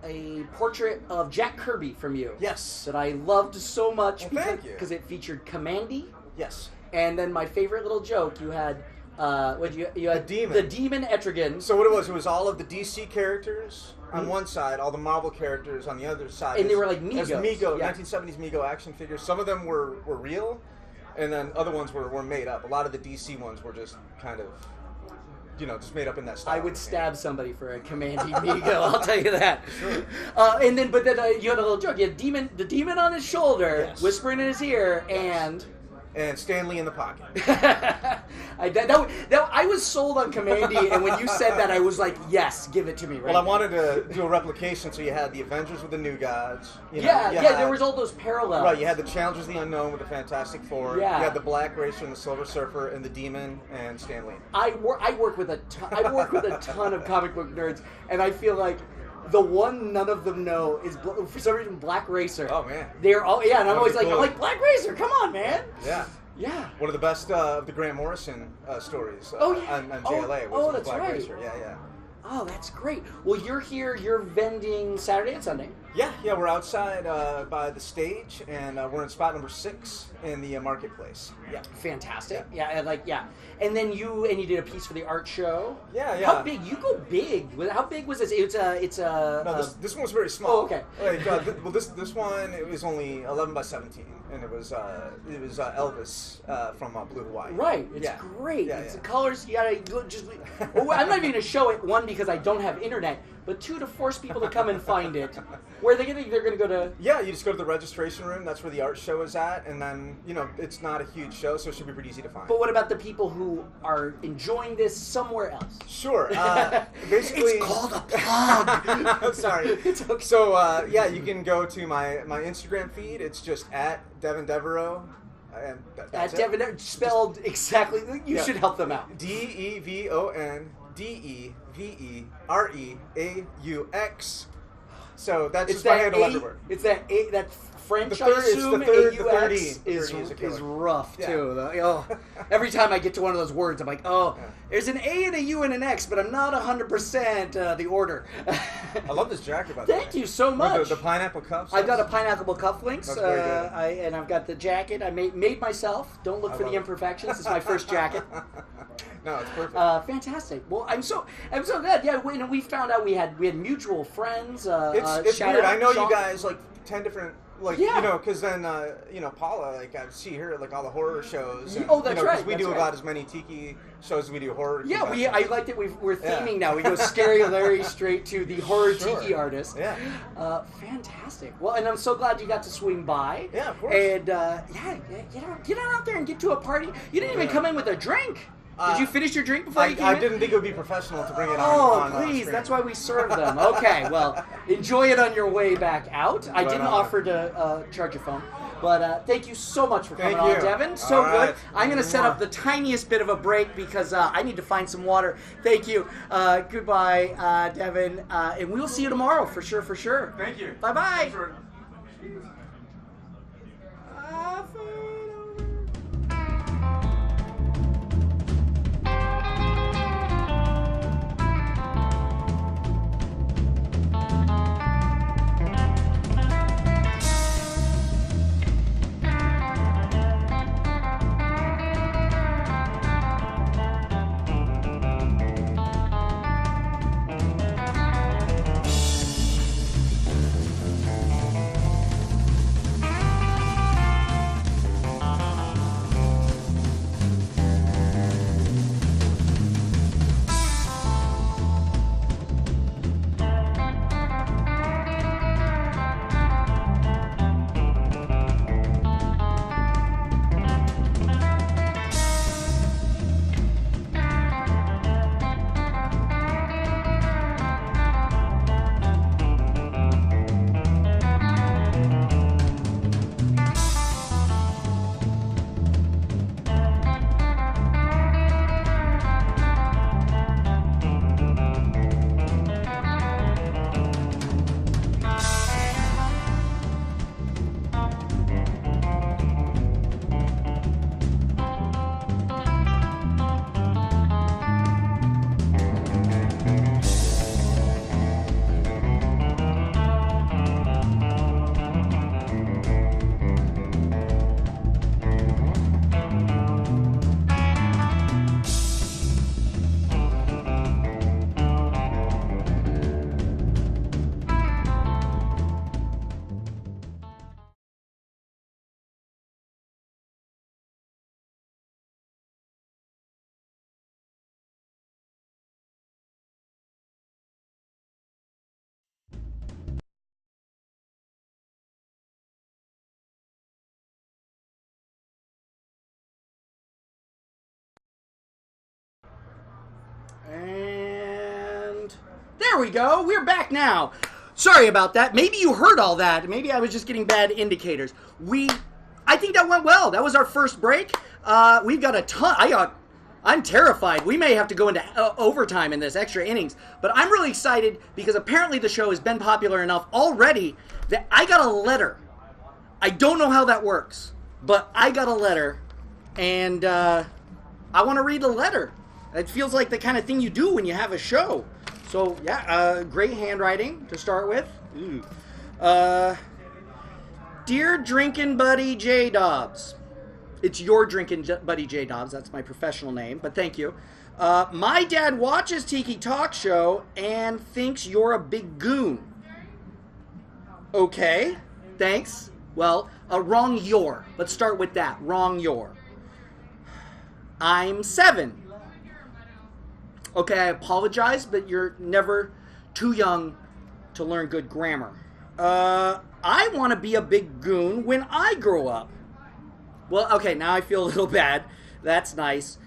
portrait of Jack Kirby from you. Yes. That I loved so much Well, thank you. because it featured Commandy, Yes. and then my favorite little joke you had. You had demon. the demon Etrigan, So what it was all of the DC characters on one side, all the Marvel characters on the other side. And they were like As Migos. Mego, Yeah. 1970s Mego action figures. Some of them were real, and then other ones were made up. A lot of the DC ones were just kind of, just made up in that style. I would stab somebody for a Commandy Migo. I'll tell you that. And then, but then you had a little joke. You had the demon on his shoulder, Yes. whispering in his ear, and. And Stanley in the pocket. I was sold on Commandy, and when you said that, I was like, yes, give it to me. Right Well, I now. wanted to do a replication, so you had the Avengers with the New Gods. There was all those parallels. Right, you had the Challengers of the Unknown with the Fantastic Four. Yeah. You had the Black Racer and the Silver Surfer and the Demon and Stanley. I work with a ton of comic book nerds, and I feel like the one none of them know is for some reason Black Racer. Oh, man. They're all and I'm That'd always be like cool. I'm like Black Racer, come on, man. Yeah. Yeah. One of the best of the Grant Morrison stories Oh, yeah. on JLA was Oh, the that's Black right. Racer. Yeah. Oh, that's great. Well, you're here. You're vending Saturday and Sunday. Yeah, we're outside by the stage, and we're in spot number 6 in the marketplace. Yeah. Fantastic. Yeah, and then you did a piece for the art show. Yeah. How big? You go big. How big was this? It's a. No, this one was very small. Oh, okay. Well, this one it was only 11 by 17, and it was Elvis from Blue Hawaii. Right, it's Yeah. great. Yeah, It's yeah. the colors. You gotta just. Well, I'm not even gonna show it. One, because I don't have internet, but two, to force people to come and find it. Where they're gonna go to. Yeah, you just go to the registration room. That's where the art show is at, and then it's not a huge show, so it should be pretty easy to find. But what about the people who are enjoying this somewhere else? Sure. Basically, It's called a plug. I'm sorry. It's okay. So you can go to my Instagram feed. It's just at Devon Devereaux, and that's it. Devon, spelled exactly. You Yeah. should help them out. DevonDevereaux. So that's It's just my that handle A. everywhere. It's that French. The third- I it's the assume third- the AUX 30 is 30 is a killer. rough Yeah. too. Oh, every time I get to one of those words, I'm like, Yeah. there's an A and a U and an X, but I'm not 100% the order. I love this jacket, by the way. Thank you so With much. The pineapple cuffs. I've got a pineapple cufflinks, That's very good. and I've got the jacket I made myself. Don't look I for the love it. imperfections. It's my first jacket. No, it's perfect. Fantastic. Well, I'm so glad. Yeah, we found out we had mutual friends. It's shout weird. out I know Sean. you guys like 10 different Like, Yeah. you know, because then, Paula, like, I see her at, like, all the horror shows. And, Oh, that's right, Because we that's do right. about as many Tiki shows as we do horror. Yeah, I conventions. liked it. We're theming Yeah. now. We go Scary Larry straight to the horror Sure. tiki artist. Yeah. Fantastic. Well, and I'm so glad you got to swing by. Yeah, of course. And get on out there and get to a party. You didn't even come in with a drink. Did you finish your drink before you came I in? didn't think it would be professional to bring it on. Oh, on please. screen. That's why we serve them. Okay, well, enjoy it on your way back out. I didn't offer to charge your phone. But thank you so much for coming Thank on, you. Devin. So All good. right. I'm going to set up the tiniest bit of a break because I need to find some water. Thank you. Goodbye, Devin. And we'll see you tomorrow for sure, for sure. Thank you. Bye-bye. And there we go. We're back now. Sorry about that. Maybe you heard all that. Maybe I was just getting bad indicators. I think that went well. That was our first break. We've got a ton. I'm terrified. We may have to go into overtime in this, extra innings. But I'm really excited because apparently the show has been popular enough already that I got a letter. I don't know how that works, but I got a letter, and I want to read the letter. It feels like the kind of thing you do when you have a show. So, yeah, great handwriting to start with. Dear Drinkin' Buddy JDobbs. It's your Drinkin' Buddy JDobbs. That's my professional name, but thank you. My dad watches Tiki Talk Show and thinks you're a big goon. Okay, thanks. Well, wrong your. Let's start with that. Wrong your. I'm 7. Okay, I apologize, but you're never too young to learn good grammar. I want to be a big goon when I grow up. Well, okay, now I feel a little bad. That's nice.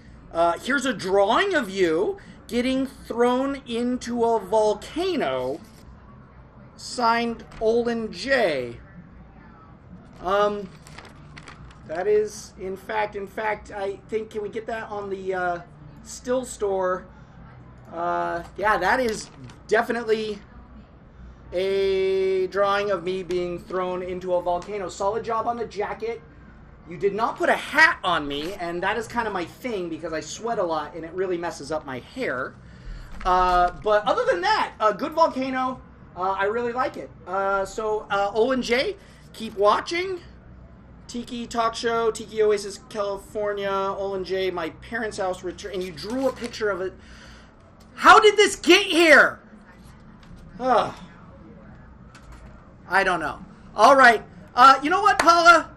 Here's a drawing of you getting thrown into a volcano. Signed Olin J. That is, in fact, I think, can we get that on the still store? Yeah, that is definitely a drawing of me being thrown into a volcano. Solid job on the jacket. You did not put a hat on me, and that is kind of my thing because I sweat a lot and it really messes up my hair. But other than that, a good volcano. I really like it. So, Olin J, keep watching. Tiki Talk Show, Tiki Oasis, California, Olin J, my parents' house, and you drew a picture of it. How did this get here? I don't know. All right. You know what, Paula?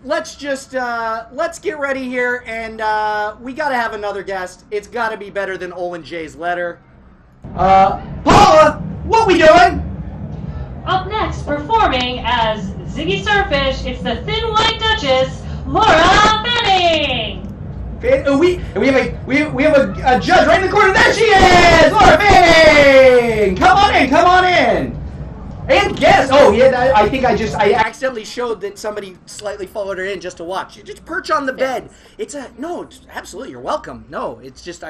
Let's just, let's get ready here, and we gotta have another guest. It's gotta be better than Olin J's letter. Paula, what we doing? Up next, performing as Ziggy Starfish, it's the Thin White Duchess, Laura Fanning! We have a judge right in the corner. There she is! Laura Fanning! Come on in! And guess, I think I accidentally showed that somebody slightly followed her in just to watch. Just perch on the bed. It's absolutely, you're welcome. No, it's just,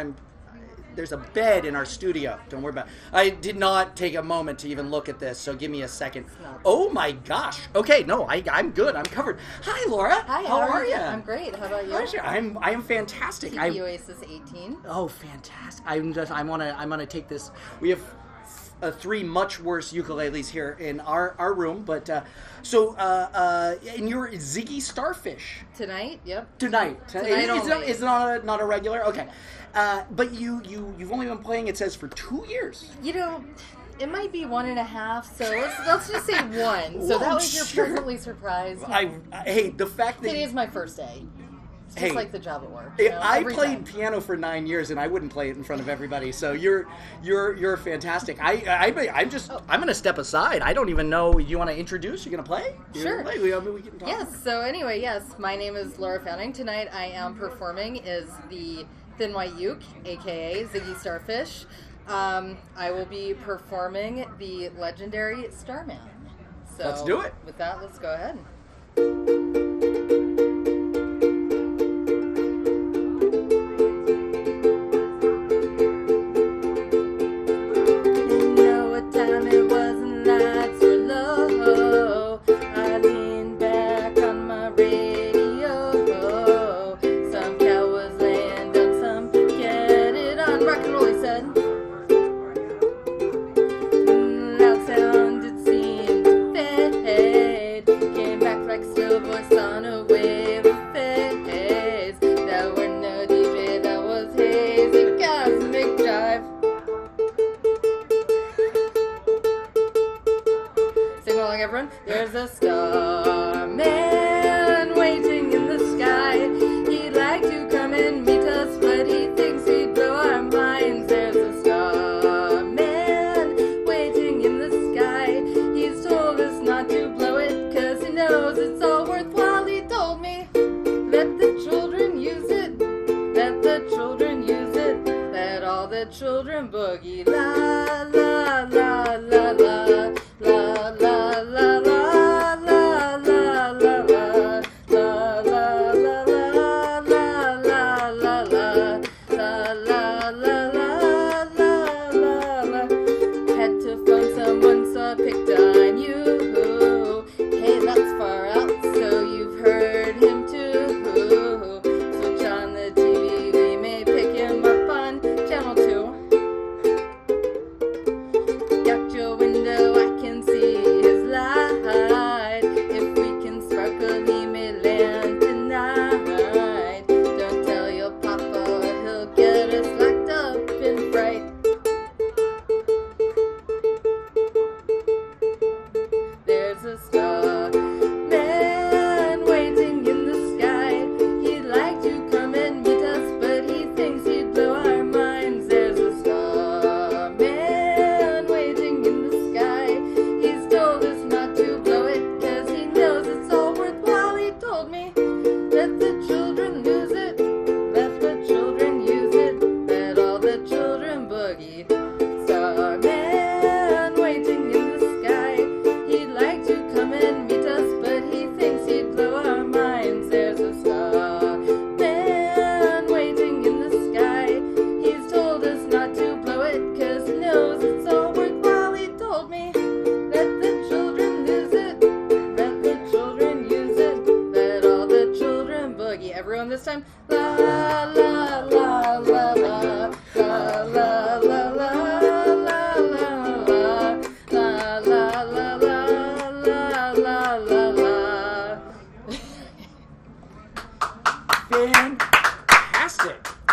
there's a bed in our studio. Don't worry about it. I did not take a moment to even look at this, so give me a second. Oh my gosh. Okay, no, I'm good. I'm covered. Hi, Laura. Hi, how are you? I'm great. How about you? I am fantastic. Tiki Oasis 18. Oh, fantastic. I'm gonna take this. We have 3 much worse ukuleles here in our room, but and you're Ziggy Starfish Tonight, yep. Tonight only. Is not a regular? Okay, but you've only been playing, it says, for 2 years. You know, it might be 1.5. So let's just say 1. So that way you're pleasantly surprised. The fact that today's my first day. It's just like the job at work. I played piano for 9 years, and I wouldn't play it in front of everybody. So you're fantastic. I'm gonna step aside. I don't even know. You want to introduce? You're gonna play? Sure. We can talk. Yes. So anyway, yes. My name is Laura Fanning. Tonight I am performing as the Thin White Uke, aka Ziggy Starfish. I will be performing the legendary Starman. So let's do it. With that, let's go ahead. There's a starman waiting in the sky. He'd like to come and meet us, but he thinks he'd blow our minds. There's a starman waiting in the sky. He's told us not to blow it, 'cause he knows it's all worthwhile. He told me, let the children use it, let the children use it, let all the children boogie. La, la, la, la, la, la, la, la, la.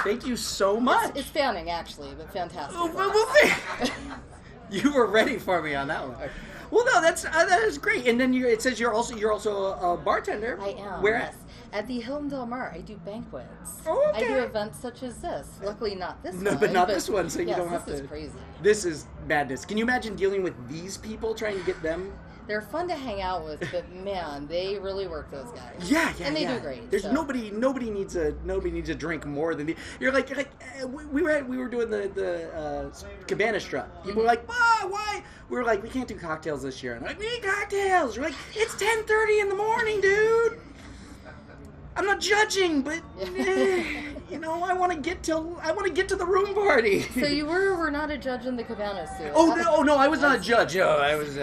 Thank you so much. It's fanning, actually, but fantastic. You were ready for me on that one. Well, no, that is great. And then it says you're also a bartender. I am. Where Yes. At the Hilton Del Mar, I do banquets. Oh, okay. I do events such as this. Luckily, not this No, one. but not this one, so you yes, don't have this to. is crazy. This is madness. Can you imagine dealing with these people, trying to get them? They're fun to hang out with, but man, they really work, those guys. Yeah, and they do great. There's so. nobody needs a drink more than the. You're like we were doing the cabana strut. People were like, why? We were like, we can't do cocktails this year. And they're like, we need cocktails. We're like, it's 10:30 in the morning, dude. I'm not judging, but I want to get to the room party. So you were not a judge in the cabana suit. Oh no, I was not a judge. No, I was.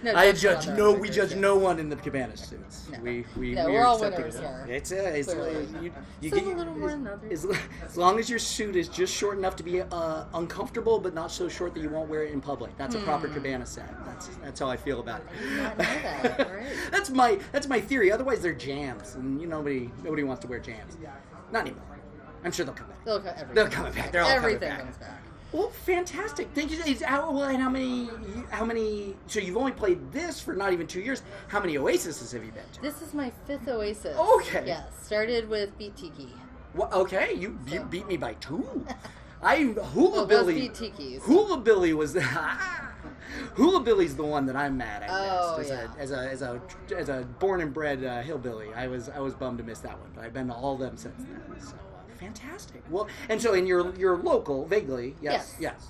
No, I judge judge on no. our We records, judge yeah. no one in the cabana suits. No. We're all accepting winners it. here. It's Clearly. you Some get a little more than others. as long as your suit is just short enough to be uncomfortable, but not so short that you won't wear it in public. That's a proper cabana set. That's how I feel about it. I did not know that. All right. That's my theory. Otherwise, they're jams, and nobody wants to wear jams. Not anymore. I'm sure they'll come back. They're coming back. They're all everything coming back. comes back. Well, fantastic. Thank you. And how many? So you've only played this for not even 2 years. How many Oases have you been to? This is my 5th Oasis. Okay. Yes, started with Beat Tiki. Well, okay, you beat me by 2. Hula Well, Billy. both Beat Tikis. Hula Billy was the. Hula Billy's the one that I'm mad at. Oh, missed. As a born and bred hillbilly, I was bummed to miss that one, but I've been to all of them since then. So fantastic. Well, and so in your local, vaguely, yes. Just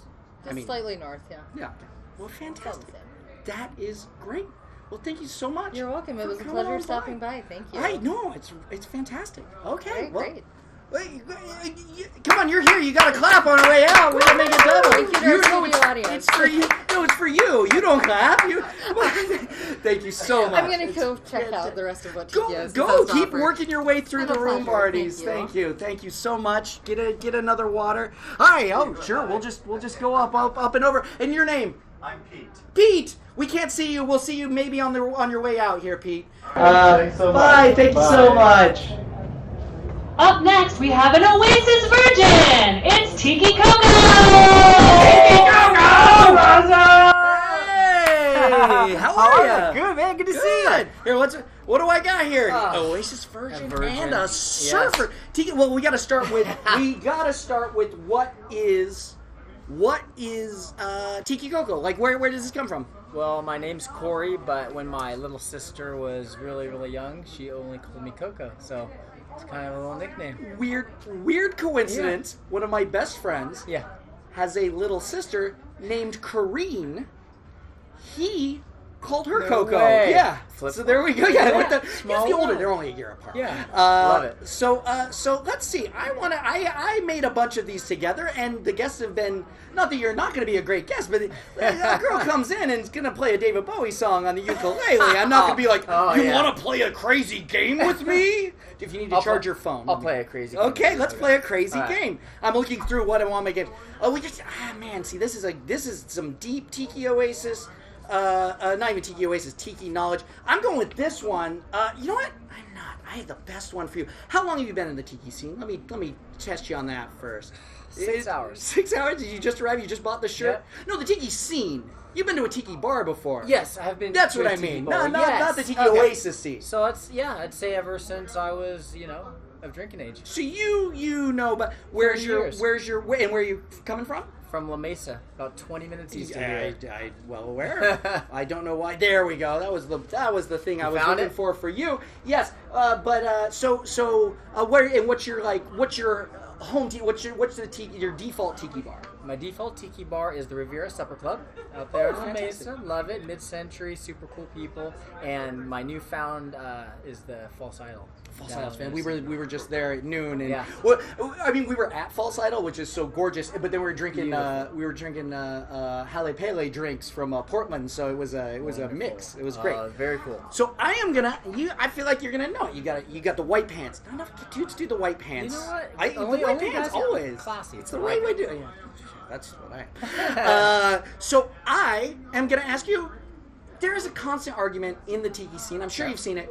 slightly north, yeah. Yeah. Well, fantastic. About That is great. Well, thank you so much. You're welcome. It for was a coming pleasure on stopping by. Thank you. I know it's fantastic. Okay, Great, well, great. Come on, you're here. You got to clap on our way out. We're gonna make it double. Thank you to our studio audience. It's for you. No, it's for you. You don't clap. Thank you so much. I'm gonna go check out the rest of what Tiki has Go. to Keep offer. working your way through It's the a room pleasure. parties. Thank Thank you so much. Get another water. Hi. Oh, sure. We'll just go up and over. And your name? I'm Pete. Pete. We can't see you. We'll see you maybe on your way out here, Pete. Thanks so much. Bye. Thank you so much. Up next, we have an Oasis virgin. It's Tiki Coco. Tiki Coco, Rosa. Hey, how are you? Good, man. Good to see you. Here, what do I got here? Oasis virgin, and a surfer. Yes. Tiki, well, we got to start with what is Tiki Coco? Like, where does this come from? Well, my name's Corey, but when my little sister was really, really young, she only called me Coco, so it's kind of a little nickname. Weird coincidence. Yeah. One of my best friends has a little sister named Crowne. He called her Coco. Way. Yeah. So there we go. Yeah. Small the older, world. they're only a year apart. Yeah. Love it. So let's see. I made a bunch of these together, and the guests have been, not that you're not going to be a great guest, but a girl comes in and is going to play a David Bowie song on the ukulele. I'm not going to be like, you want to play a crazy game with me? If you need to charge your phone. I'll play a crazy game. Okay, let's play a crazy game. I'm looking through what I want to make it. Oh, man, see, this is some deep Tiki Oasis. Not even Tiki Oasis, Tiki knowledge. I'm going with this one. You know what? I'm not. I have the best one for you. How long have you been in the Tiki scene? Let me test you on that first. 6 hours. 6 hours? Did you just arrive? You just bought the shirt? Yep. No, the Tiki scene. You've been to a Tiki bar before. Yes, I have been. That's to what a I tiki mean. bar. Not the Tiki Oasis scene. So I'd say ever since I was, of drinking age. So you know, but where are you coming from? From La Mesa, about 20 minutes east of here. I'm well aware. I don't know why. There we go. That was the thing I was looking for you. Yes, what's your home tiki? What's your default tiki bar? My default tiki bar is the Riviera Supper Club out there in La Mesa. Love it. Mid-century, super cool people. And my newfound is the False Idol. False Idol, man. We were just there at noon, and yeah. Well, I mean, we were at False Idol, which is so gorgeous. But then we were drinking Halle Pele drinks from Portland, so it was a mix. It was great. Very cool. So I am gonna. I feel like you're gonna know it. You got the white pants. Not enough dudes do the white pants. You know what? The white pants always. Classy. It's the right way to do it. Yeah. That's what I. So I am gonna ask you. There is a constant argument in the tiki scene. I'm sure you've seen it.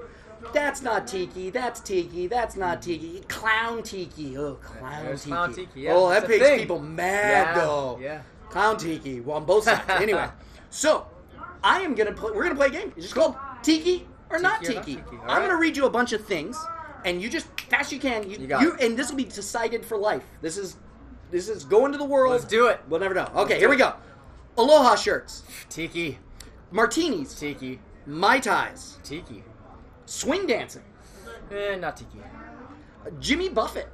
That's not tiki. That's tiki. That's not tiki. Clown tiki. Oh, clown tiki. Clown tiki. Yeah, oh, that makes people mad, though. Yeah. Clown tiki. Well, on both sides. Anyway, so We're gonna play a game. It's just called Tiki or Not Tiki or Tiki. Not Tiki. All I'm right. gonna read you a bunch of things, and you just fast as you can. You got it. And this will be decided for life. This is go into the world. Let's do it. We'll never know. Okay, here we go. Aloha shirts, Tiki. martinis, Tiki. Mai Tais, Tiki. swing dancing, Not Tiki. Jimmy Buffett.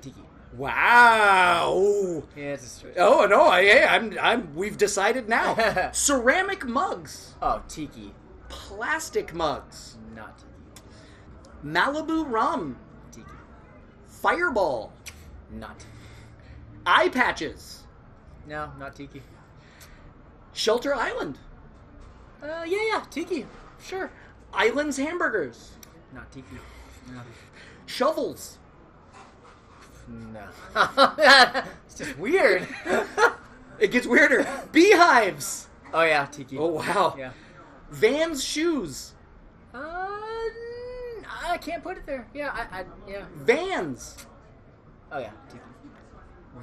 Tiki. Wow. Ooh. Yeah, it's a straight. Oh no! We've decided now. Ceramic mugs, Oh, Tiki. plastic mugs, Not Tiki. Malibu rum, Tiki. Fireball, Not Tiki. eye patches, No, not Tiki. Shelter Island, Yeah, Tiki. Sure. Islands hamburgers, Not Tiki. No. shovels, No. It's just weird. it gets weirder, beehives. Oh, yeah, Tiki. Oh wow. Yeah. Vans shoes, I can't put it there. Yeah, yeah. Vans, Oh, yeah, Tiki.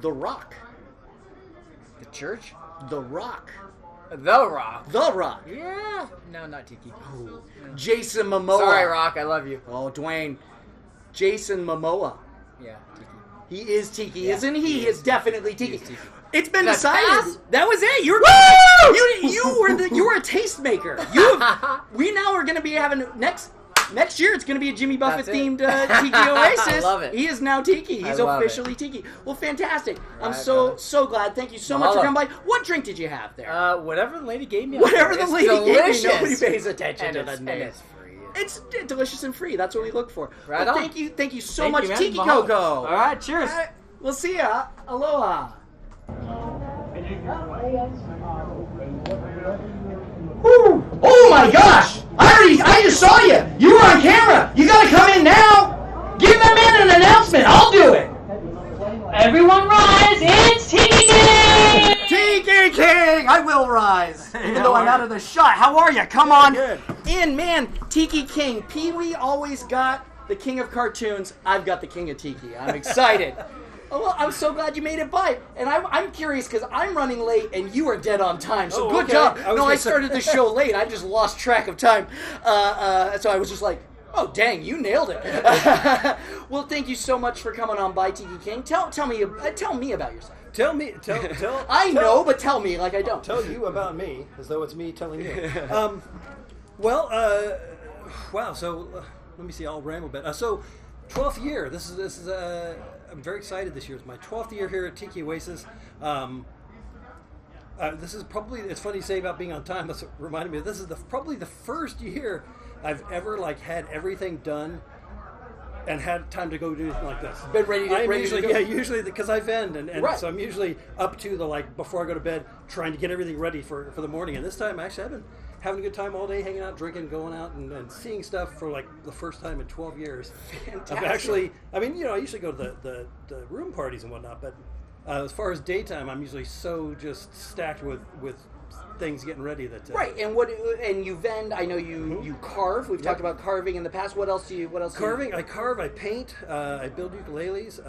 The Rock, The church? The Rock, The Rock. The Rock, Yeah. No, not Tiki. Jason Momoa. Sorry, Rock. I love you. Oh, Dwayne, Jason Momoa. Yeah, Tiki. He is Tiki, Yeah, isn't he? he He is. is definitely Tiki. He is Tiki. It's been That decided. pass? That was it. You were a tastemaker. We now are going to be having next year. It's going to be a Jimmy Buffett That's it. themed Tiki Oasis. I love it. He is now Tiki. I He's love officially Tiki. Well, fantastic. I'm Right, so glad. Thank you so much for Mahalo. coming by. What drink did you have there? Whatever the lady gave me. Whatever the It's lady gave me, delicious. nobody pays attention And to it's, the and name. it's free. It's delicious and free. That's what we look for. Right Well, on. thank you so Thank much, you, man. Tiki Mahalo. Coco. All right, cheers. All right, we'll see ya. Aloha. Ooh. Oh my gosh! I just saw you. You were on camera. You gotta come in now. Give that man an announcement. I'll do it. Everyone rise! It's Tiki King! Tiki King! I will rise, even though I'm out of the shot. How are you? Come on in, man. Tiki King. Pee-wee always got the king of cartoons. I've got the king of Tiki. I'm excited. Oh, well, I'm so glad you made it by. And I'm curious because I'm running late and you are dead on time. So good job. I started the show late. I just lost track of time. So I was just like, oh, dang, you nailed it. Well, thank you so much for coming on by, Tiki King. Tell me about yourself. Tell. I know, but tell me like I don't. Tell you about me as though it's me telling you. Wow. So let me see. I'll ramble a bit. So, 12th year. This is. I'm very excited. This year is my 12th year here at Tiki Oasis. This is probably. It's funny to say about being on time. That's what reminded me. This is probably the first year I've ever had everything done and had time to go do anything like this. Been ready to go. Yeah, usually because I vend, and Right. so I'm usually up to before I go to bed, trying to get everything ready for the morning. And this time, actually, I've been having a good time all day, hanging out, drinking, going out, and seeing stuff for the first time in 12 years. Fantastic. I've actually, I usually go to the room parties and whatnot, but as far as daytime, I'm usually so just stacked with things getting ready that Right, and you vend. I know you carve. We've talked about carving in the past. What else do you? Carving. I carve. I paint. I build ukuleles.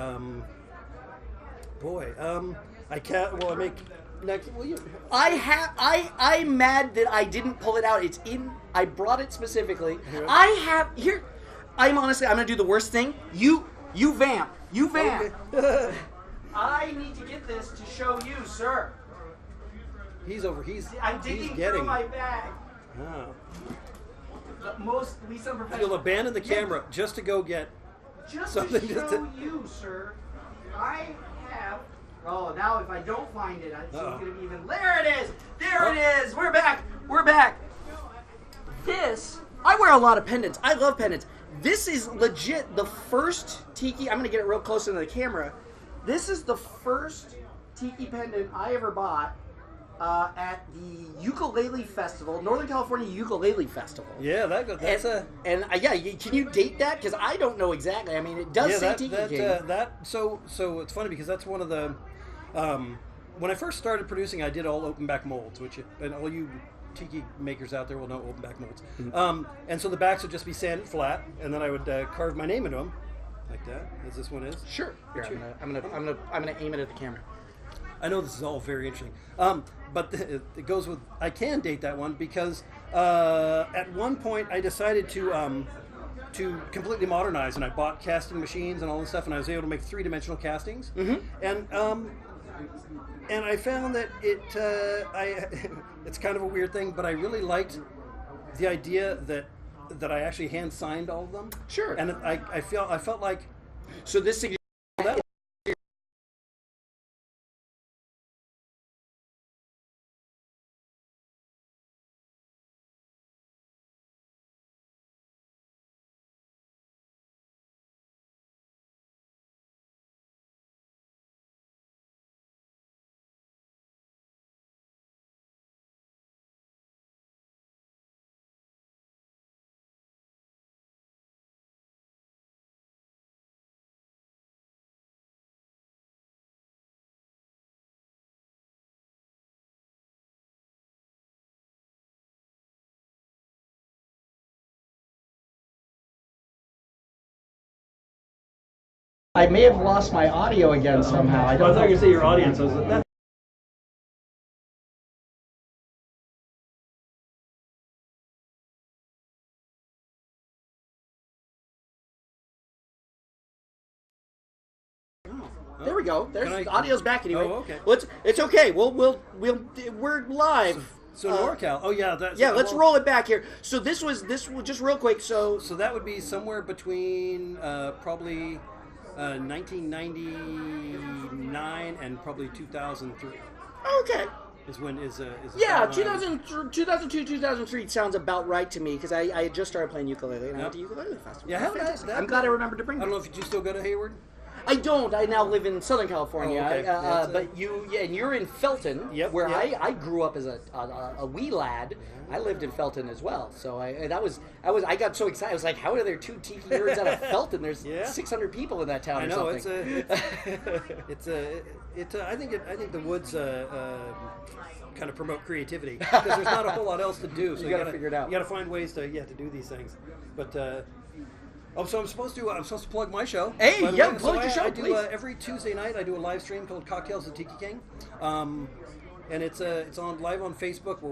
I can't. Well, I make. Next. Well, I'm mad that I didn't pull it out. It's in. I brought it specifically. I'm honestly. I'm gonna do the worst thing. You vamp. Okay. I need to get this to show you, sir. I'm digging through my bag. Oh. Least unprofessional. You'll abandon the camera just to go get Just something. to show you, sir, I have. Oh, now if I don't find it, it's going to be even. There it is. There it is. We're back. This. I wear a lot of pendants. I love pendants. This is legit the first Tiki. I'm going to get it real close into the camera. This is the first Tiki pendant I ever bought at the Ukulele Festival, Northern California Ukulele Festival. Yeah, can you date that? Because I don't know exactly. I mean, it does say Tiki King. So it's funny because that's one of the when I first started producing, I did all open back molds, and all you Tiki makers out there will know open back molds. Mm-hmm. And so the backs would just be sanded flat, and then I would carve my name into them like that, as this one is. Sure. Here, I'm gonna aim it at the camera. I know this is all very interesting. But it goes with, I can date that one because at one point I decided to completely modernize, and I bought casting machines and all this stuff, and I was able to make 3-dimensional castings. And I found that it's kind of a weird thing, but I really liked the idea that I actually hand signed all of them. Sure. And I felt like, so this thing. I may have lost my audio again somehow. I thought you were going to say your audience. There we go. There's audio's back anyway. Oh, okay. Well, it's okay. We're live. So NorCal. Oh yeah, let's roll it back here. So this was just real quick. So that would be somewhere between probably 1999 and probably 2003. Okay. Is when is yeah, 2002, 2003 sounds about right to me because I had just started playing ukulele and I went to ukulele festival. Yeah, I'm glad I remembered to bring. I don't know if you still go to Hayward. I don't. I now live in Southern California. Oh, okay. But and you're in Felton, where I grew up as a wee lad. I lived in Felton as well. So I got so excited. I was like, how are there 2 tiki nerds out of Felton? There's 600 people in that town. I know. Or something. I think the woods kind of promote creativity because there's not a whole lot else to do. So you got to figure it out. You got to find ways to do these things. But so I'm supposed to plug my show. Hey, plug your show, please. Every Tuesday night I do a live stream called Cocktails at Tiki King. And it's on live on Facebook.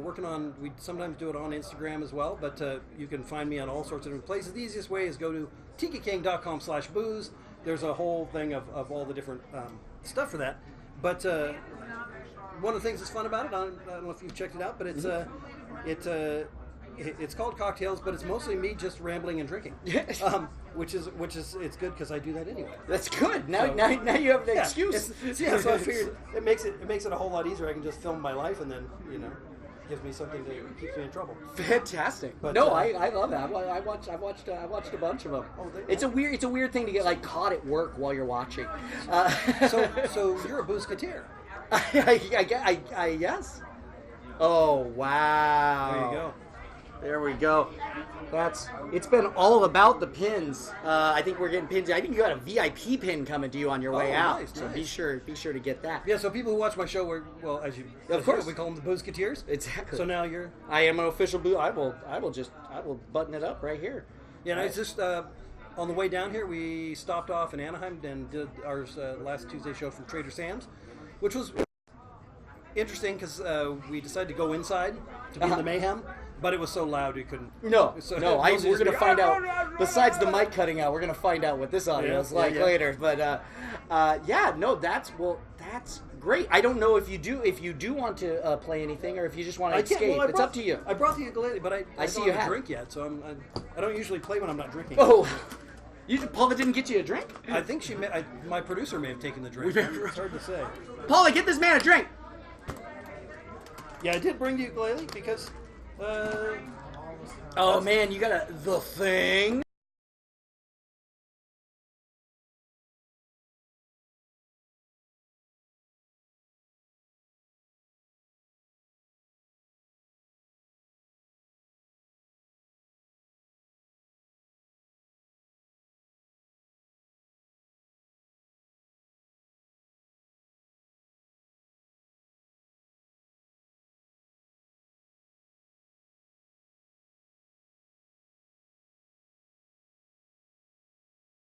We sometimes do it on Instagram as well, but you can find me on all sorts of different places. The easiest way is go to tikiking.com/booze. There's a whole thing of all the different stuff for that. But one of the things that's fun about it, I don't know if you've checked it out, but it's called Cocktails, but it's mostly me just rambling and drinking. Which is it's good because I do that anyway. That's good. Now you have an excuse. So I figured it makes it a whole lot easier. I can just film my life and then gives me something that keeps me in trouble. Fantastic. But I love that. I watched a bunch of them. Oh, it's a weird thing to get like caught at work while you're watching. So you're a bousquetier. I yes. Oh wow. There you go. There we go. It's been all about the pins. I think we're getting pins. I think you got a VIP pin coming to you on your way out. Nice, so nice. be sure to get that. Yeah. So people who watch my show of course we call them the bousquetiers. Exactly. So now you're. I am an official boo. I will button it up right here. Yeah. And it's just on the way down here we stopped off in Anaheim and did our last Tuesday show from Trader Sam's, which was interesting because we decided to go inside to be in the mayhem. But it was so loud we couldn't. We're going to find out. Besides the mic cutting out, we're going to find out what this audio is like later. But that's great. I don't know if you do want to play anything or if you just want to escape. Well, it's up to you. I brought the ukulele, but I see don't you have a have drink yet, so I don't usually play when I'm not drinking. Oh, Paula didn't get you a drink? I think my producer may have taken the drink. It's hard to say. Paula, get this man a drink. Yeah, I did bring the ukulele because. Oh man, you got the thing.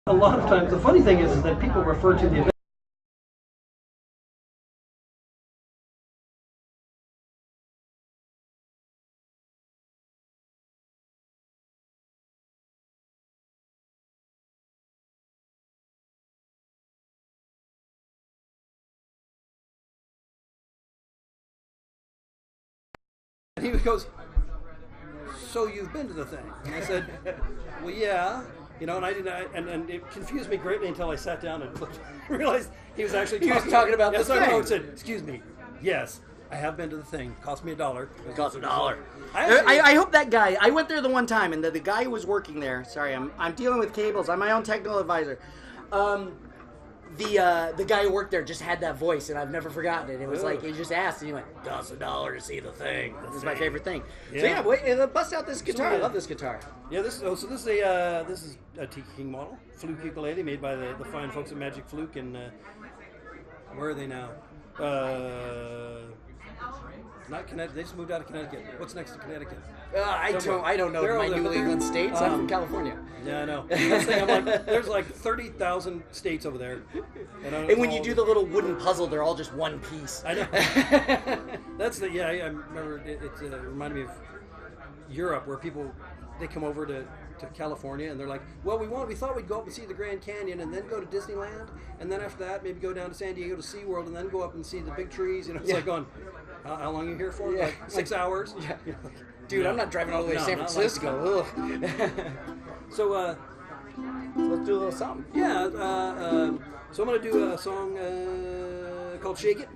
A lot of times, the funny thing is that people refer to the event And he goes, so you've been to the thing? And I said, well, yeah. You know, and I didn't, and it confused me greatly until I sat down and realized he was actually talking about the I thing. said, excuse me, yes, I have been to the thing. Cost me $1. It cost $1. I I hope that guy. I went there the one time, and the guy who was working there. Sorry, I'm dealing with cables. I'm my own technical advisor. The guy who worked there just had that voice, and I've never forgotten it. It was like he just asked, and he went, "Costs $1 to see the thing." This is my favorite thing. Yeah. So yeah, wait, bust out this guitar. I love this guitar. Yeah, this is a Tiki King model, Fluke ukulele, made by the fine folks at Magic Fluke, and where are they now? Not Connecticut. They just moved out of Connecticut. What's next to Connecticut? I don't know my New England states. I'm from California. Yeah, I know. That's the thing, I'm like, there's like 30,000 states over there. And when you do the little wooden puzzle, they're all just one piece. I know. That's the, I remember it reminded me of Europe, where people, they come over to California and they're like, well, we thought we'd go up and see the Grand Canyon and then go to Disneyland, and then after that maybe go down to San Diego to SeaWorld and then go up and see the big trees. You know, it's like going, how long are you here for? Yeah. Like 6 hours? Yeah. Dude, I'm not driving all the way to San Francisco. So let's do a little something. Yeah, so I'm going to do a song called Shake It.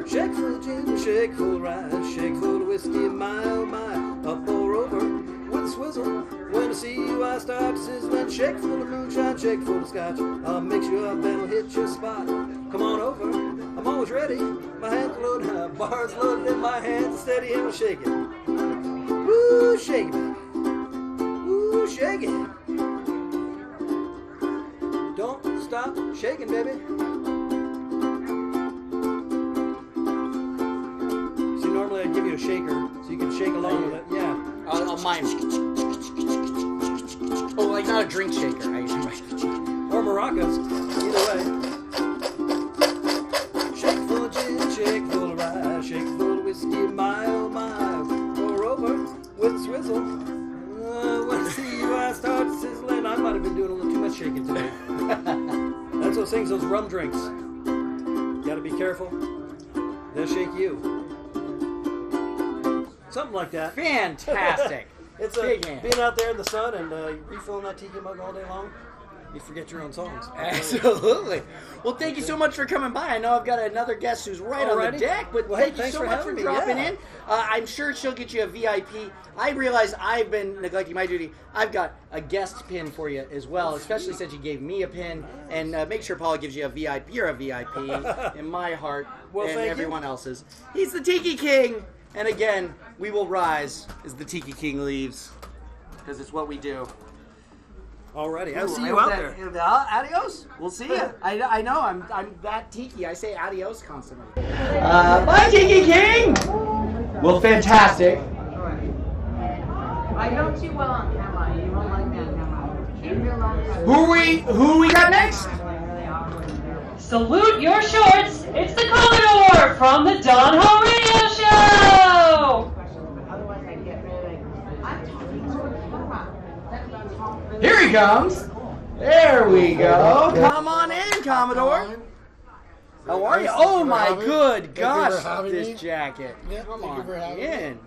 Shake full of gin, shake full of rice, shake full of whiskey, my oh my, up or over with a swizzle. When I see you, I start to sizzle, and shake full of moonshine, shake full of scotch. I'll mix you up and I'll hit your spot. Come on over, I'm always ready. My hands are loaded, my bars loaded, and my hands are steady, and we'll shake it. Woo, shake it, woo, shake it. Don't stop shaking, baby. See, normally I'd give you a shaker so you can shake along with it. Yeah. I'll mime. Oh, like not a drink shaker. Or maracas. Either way. Shake full of gin, shake full of rye, shake full of whiskey, my oh my. Pour over with a swizzle. When I see you, I start sizzling. I might have been doing a little too much shaking today. That's what sings those rum drinks. Gotta be careful. They'll shake you. Something like that. Fantastic. It's being out there in the sun and refilling that tiki mug all day long. You forget your own songs. Absolutely. Well, thank you so much for coming by. I know I've got another guest who's right on the deck, but thank you so much for dropping in. I'm sure she'll get you a VIP. I realize I've been neglecting my duty. I've got a guest pin for you as well, especially since you gave me a pin. And make sure Paula gives you a VIP. You're a VIP in my heart and everyone else's. He's the Tiki King. And again, we will rise as the Tiki King leaves, because it's what we do. Alrighty, I'll see you out there. Adios. We'll see you. I know, I'm that tiki. I say adios constantly. Bye, Tiki King. Well, fantastic. I don't do well on camera. You won't like me on camera. Who we got next? Salute your shorts! It's the Commodore from the Don Ho Radio Show! Here he comes. There we go. Come on in, Commodore. How are you? Oh my good gosh, this jacket. Come on in.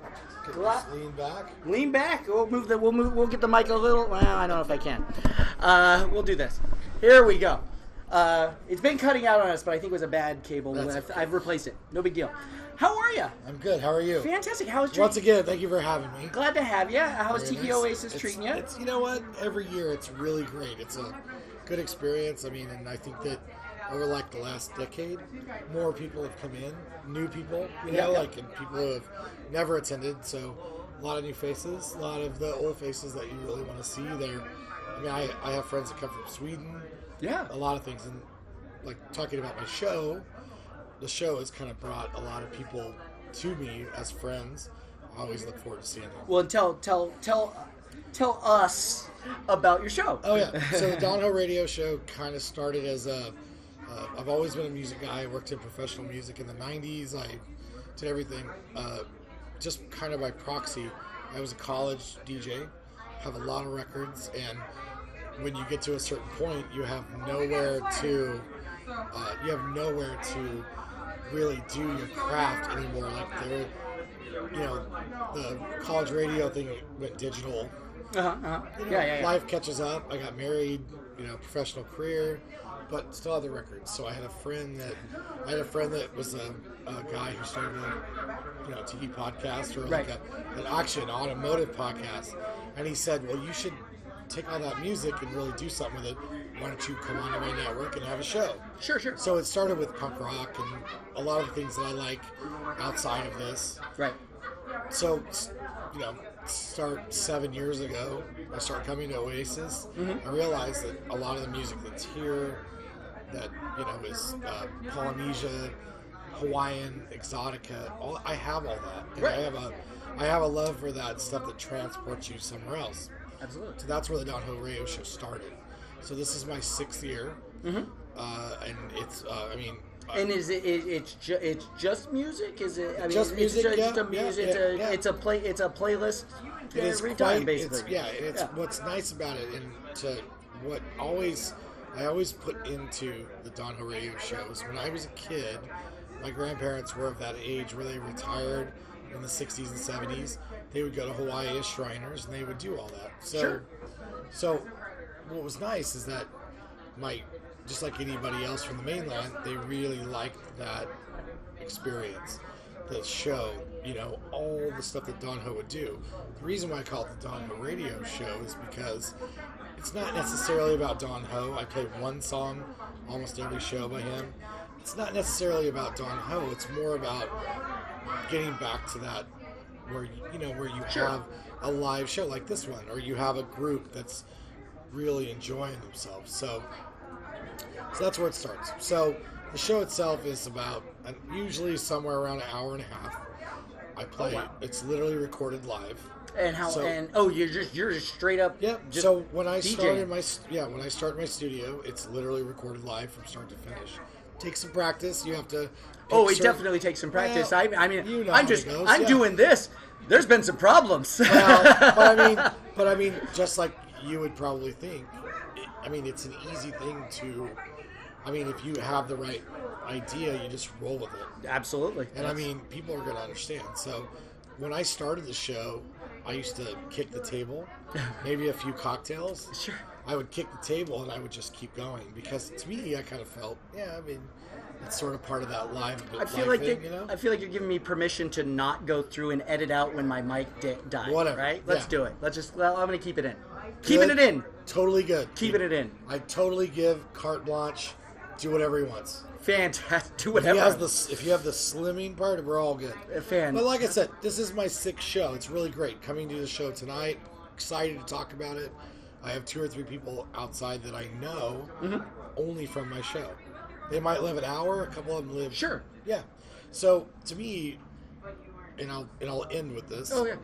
Lean back. Lean back. We'll get the mic a little. Well, I don't know if I can. We'll do this. Here we go. It's been cutting out on us, but I think it was a bad cable. I've replaced it. No big deal. How are you? I'm good. How are you? Fantastic. How is Once again, thank you for having me. Glad to have you. How is Tiki Oasis treating you? You know what? Every year it's really great. It's a good experience. I mean, and I think that over like the last decade, more people have come in, new people, and people who have never attended. So a lot of new faces, a lot of the old faces that you really want to see there. I mean, I have friends that come from Sweden. Yeah. A lot of things. And like talking about my show, the show has kind of brought a lot of people to me as friends. I always look forward to seeing them. Well, tell us about your show. Oh, yeah. So the Don Ho Radio Show kind of started as I've always been a music guy. I worked in professional music in the 90s. I did everything just kind of by proxy. I was a college DJ, have a lot of records, and when you get to a certain point, you have nowhere to really do your craft anymore. Like the college radio thing went digital. Life catches up. I got married, professional career, but still had the records. So I had a friend that was a guy who started a Tiki podcast or like an automotive podcast, and he said, well, you should take all that music and really do something with it. Why don't you come on to my network and have a show? Sure. So it started with punk rock and a lot of the things that I like outside of this. Right. So, start 7 years ago, I started coming to Oasis. I realized that a lot of the music that's here, that is Polynesia, Hawaiian, Exotica. I have all that. And I have a love for that stuff that transports you somewhere else. Absolutely. So that's where the Don Ho Radio Show started. So this is my 6th year, and it's and is it's just music? Is it? I mean, just music. It's a music. It's a playlist. It is every time, basically. It's what's nice about it, and I always put into the Don Ho Radio Shows. When I was a kid, my grandparents were of that age where they retired in the 60s and 70s. They would go to Hawaii as Shriners, and they would do all that. So what was nice is that just like anybody else from the mainland, they really liked that experience, the show, all the stuff that Don Ho would do. The reason why I call it the Don Ho Radio Show is because it's not necessarily about Don Ho. I play one song almost every show by him. It's not necessarily about Don Ho. It's more about getting back to that where you have a live show like this one, or you have a group that's really enjoying themselves. So that's where it starts. So the show itself is about usually somewhere around an hour and a half. I play. It's literally recorded live. And you're just straight up. Yep. So when I started my studio, it's literally recorded live from start to finish. Takes some practice. You have to. It definitely takes some practice. Well, I'm doing this. There's been some problems. But I mean, just like you would probably think, it's an easy thing to. If you have the right idea, you just roll with it. Absolutely. And people are going to understand. So when I started the show, I used to kick the table, maybe a few cocktails. Sure. I would kick the table and I would just keep going because to me, I kind of felt, it's sort of part of that live. I feel like you're giving me permission to not go through and edit out when my mic died. Whatever. Right? Let's do it. I'm going to keep it in. Keeping it in. Totally good. Keeping it in. I totally give carte blanche. Do whatever he wants. Fantastic. Do whatever. If you have the slimming part, we're all good. But like I said, this is my 6th show. It's really great coming to the show tonight. Excited to talk about it. I have 2 or 3 people outside that I know only from my show. They might live an hour. A couple of them live. Sure. Yeah. So to me, and I'll end with this. Oh yeah.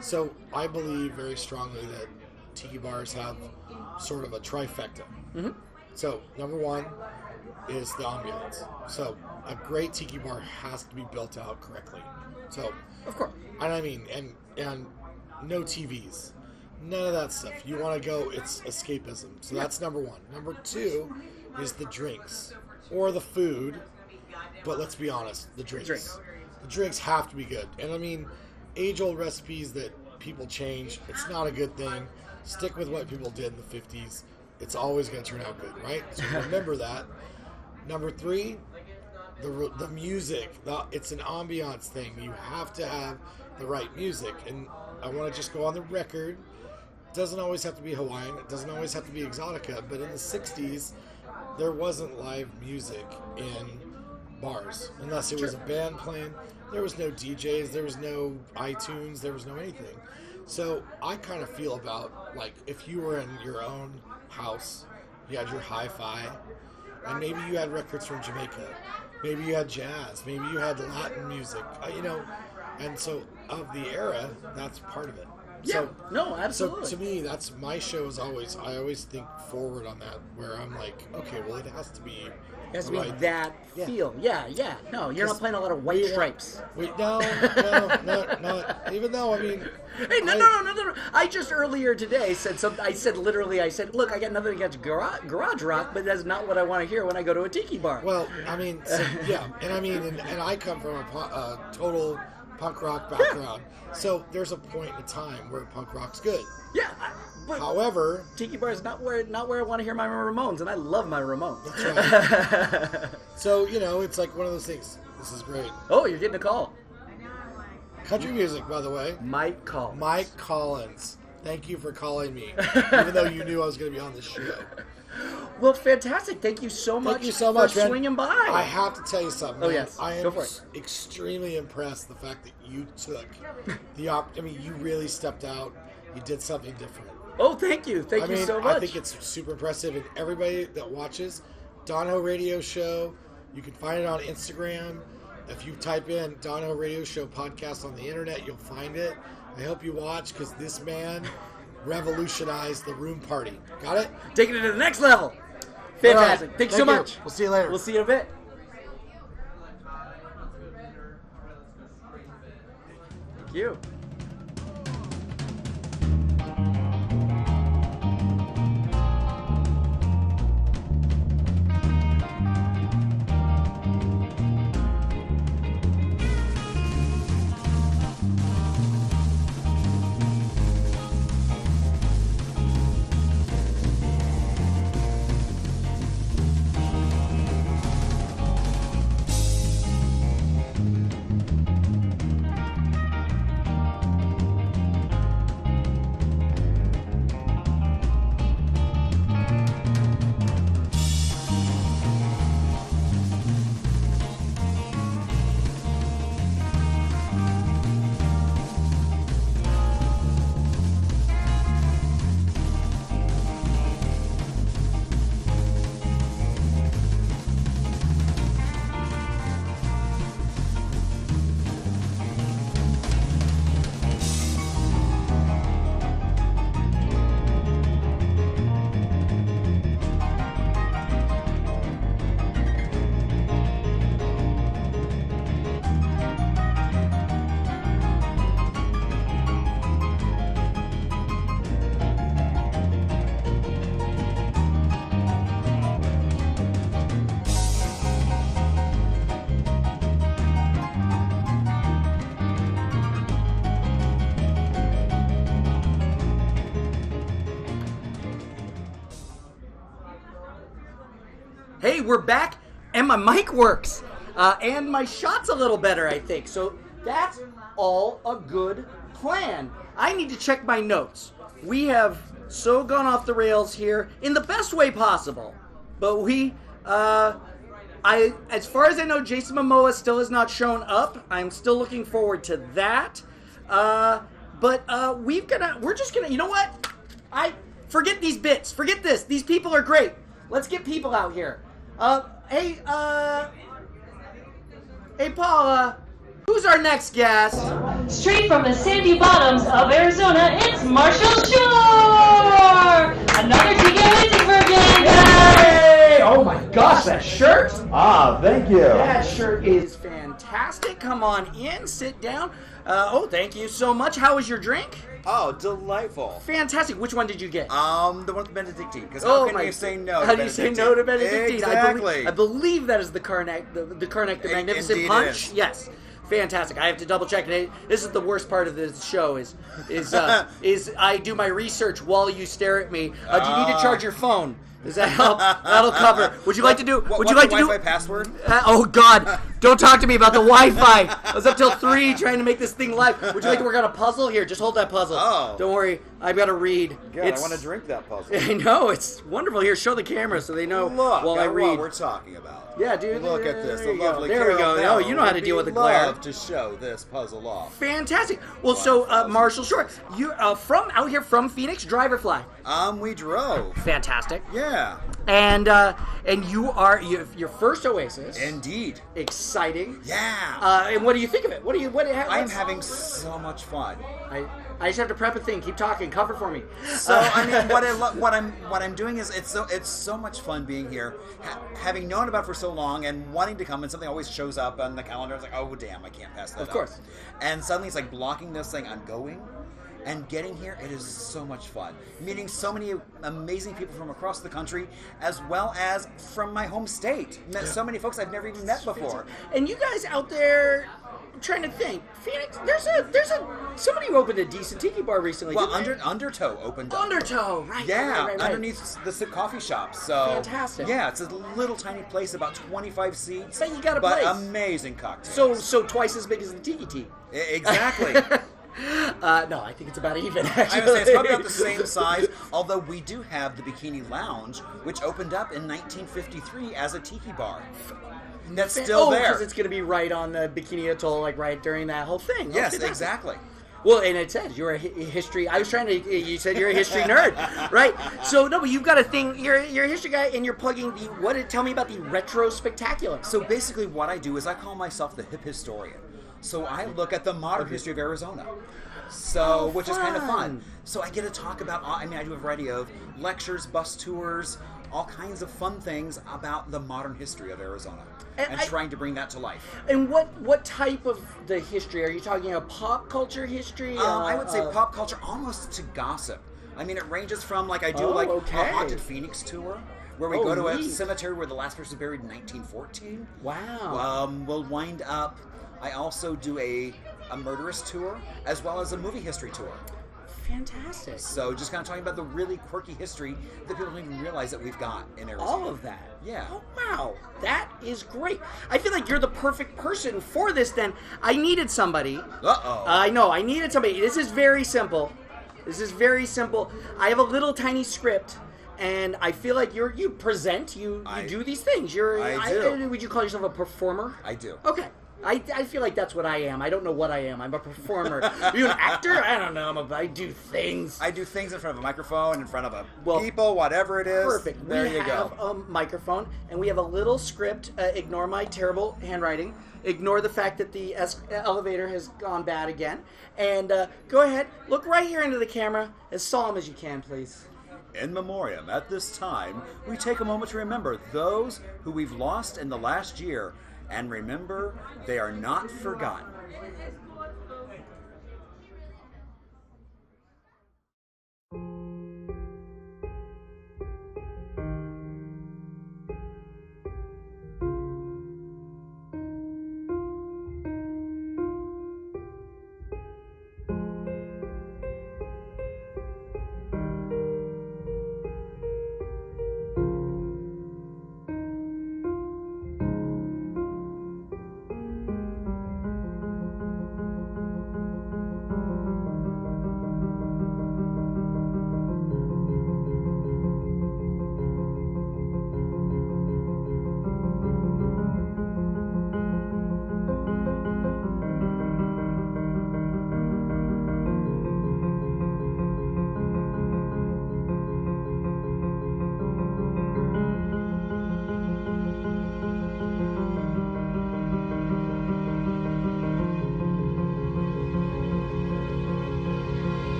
So I believe very strongly that tiki bars have sort of a trifecta. So number 1 is the ambiance. So a great tiki bar has to be built out correctly. So of course. And and no TVs. None of that stuff. You want to go, it's escapism. So that's number 1. Number 2 is the drinks or the food. But let's be honest, the drinks. The drinks have to be good. And age-old recipes that people change, it's not a good thing. Stick with what people did in the 50s. It's always going to turn out good, right? So remember that. Number 3, the music. It's an ambiance thing. You have to have the right music. And I want to just go on the record. It doesn't always have to be Hawaiian. It doesn't always have to be Exotica. But in the 60s, there wasn't live music in bars. Unless it was a band playing. There was no DJs. There was no iTunes. There was no anything. So I kind of feel about, if you were in your own house, you had your hi-fi, and maybe you had records from Jamaica, maybe you had jazz, maybe you had Latin music, and so of the era, that's part of it. Yeah. No, absolutely. So to me, that's my show is always. I always think forward on that, where I'm like, okay, well, it has to be. It has to be right. that feel. Yeah. No, you're not playing a lot of white stripes. No. Even though, I mean... Hey, no. I just earlier today said something. I said, look, I got nothing against garage rock, but that's not what I want to hear when I go to a tiki bar. Well, I mean, and I come from a total punk rock background. Yeah. So there's a point in time where punk rock's good. Yeah. However, tiki bar is not where I want to hear my Ramones, and I love my Ramones. That's right. So it's like one of those things. This is great. Oh, you're getting a call. Country music, by the way. Mike Collins. Thank you for calling me, even though you knew I was going to be on this show. Well, fantastic. Thank you so much. Thank you so much, for swinging by. I have to tell you something. Oh, yes. I am Go for it. extremely impressed the fact that you took the I mean, you really stepped out. You did something different. Oh, thank you. Thank you so much. I think it's super impressive. And everybody that watches Dono Radio Show, you can find it on Instagram. If you type in Dono Radio Show podcast on the internet, you'll find it. I hope you watch because this man revolutionized the room party. Got it? Taking it to the next level. Fantastic. Right. Thank you so much. We'll see you later. We'll see you in a bit. Thank you. Hey, we're back, and my mic works, and my shot's a little better, I think. So that's all a good plan. I need to check my notes. We have so gone off the rails here in the best way possible. But as far as I know, Jason Momoa still has not shown up. I'm still looking forward to that. But we're just gonna, you know what? Forget these bits. Forget this. These people are great. Let's get people out here. Hey, Paula, who's our next guest? Straight from the sandy bottoms of Arizona, it's Marshall Shore! Another Tiki King virgin! Yay! Oh my gosh, that shirt! Ah, thank you. That shirt is fantastic. Come on in, sit down. Thank you so much. How was your drink? Oh, delightful. Fantastic. Which one did you get? The one with Benedictine. Because how can you say no to How do you say no to Benedictine? Exactly. I believe that is the Karnak, the Magnificent Indeed Punch. is. Yes. Fantastic. I have to double check. And this is the worst part of this show is I do my research while you stare at me. Do you need to charge your phone? Does that help? That'll cover. Would you like to do? Would you like to do? Wi-Fi password? Oh God! Don't talk to me about the Wi-Fi. I was up till 3 trying to make this thing live. Would you like to work on a puzzle? Here, just hold that puzzle. Oh. Don't worry. I've got to read. God, I want to drink that puzzle. I know, it's wonderful. Here, show the camera so they know while I read. What we're talking about. Yeah, dude. Look at this. There The lovely we go. No, you know how to deal with the glare. Love to show this puzzle off. Fantastic. Well, Marshall Shore, you from out here from Phoenix, drive or fly? We drove. Fantastic. Yeah. And you are your first Oasis. Indeed. Exciting. Yeah. And what do you think of it? I'm having so much fun. I just have to prep a thing. Keep talking. Cover for me. So I mean, what I'm doing is it's so much fun being here, having known about it for so long and wanting to come, and something always shows up on the calendar. It's like, oh damn, I can't pass that up. Of course. And suddenly it's like blocking this thing. I'm going. And getting here, it is so much fun. Meeting so many amazing people from across the country, as well as from my home state. Met so many folks I've never even met before. And you guys out there, I'm trying to think. Phoenix, there's a somebody who opened a decent tiki bar recently. Well, Undertow opened up. Undertow, right? Yeah, right. underneath the Sip Coffee Shop. So fantastic. Yeah, it's a little tiny place, about 25 seats. But you got a place. Amazing cocktails. So twice as big as the Tiki Tea. Exactly. No, I think it's about even, actually. I would say it's probably about the same size, although we do have the Bikini Lounge, which opened up in 1953 as a tiki bar. That's still there. Because it's going to be right on the Bikini Atoll, like right during that whole thing. Yes, exactly. Well, and it says you're a history. I was trying to. You said you're a history nerd, right? So no, but you've got a thing. You're a history guy, and you're plugging the. Tell me about the retro spectacular. So basically, what I do is I call myself the hip historian. So I look at the modern history of Arizona. So, which is kind of fun. So I get to talk about. I mean, I do a variety of lectures, bus tours, all kinds of fun things about the modern history of Arizona, and trying to bring that to life. And what type of the history are you talking about? Pop culture history? I would say pop culture, almost to gossip. I mean, it ranges from like I do a haunted Phoenix tour, where we go to a cemetery where the last person was buried in 1914. Wow. We'll wind up. I also do a murderous tour as well as a movie history tour. Fantastic. So just kind of talking about the really quirky history that people don't even realize that we've got in Arizona. All of that. Yeah. Oh, wow. That is great. I feel like you're the perfect person for this then. I needed somebody. Uh-oh. I know. I needed somebody. This is very simple. I have a little tiny script. And I feel like you present, you do these things. I do. Would you call yourself a performer? I do. Okay. I feel like that's what I am. I don't know what I am. I'm a performer. Are you an actor? I don't know. I do things. I do things in front of a microphone, in front of people, whatever it is. Perfect. There we you have go. a microphone, and we have a little script. Ignore my terrible handwriting. Ignore the fact that the elevator has gone bad again. And go ahead. Look right here into the camera, as solemn as you can, please. In memoriam, at this time, we take a moment to remember those who we've lost in the last year, and remember, they are not forgotten.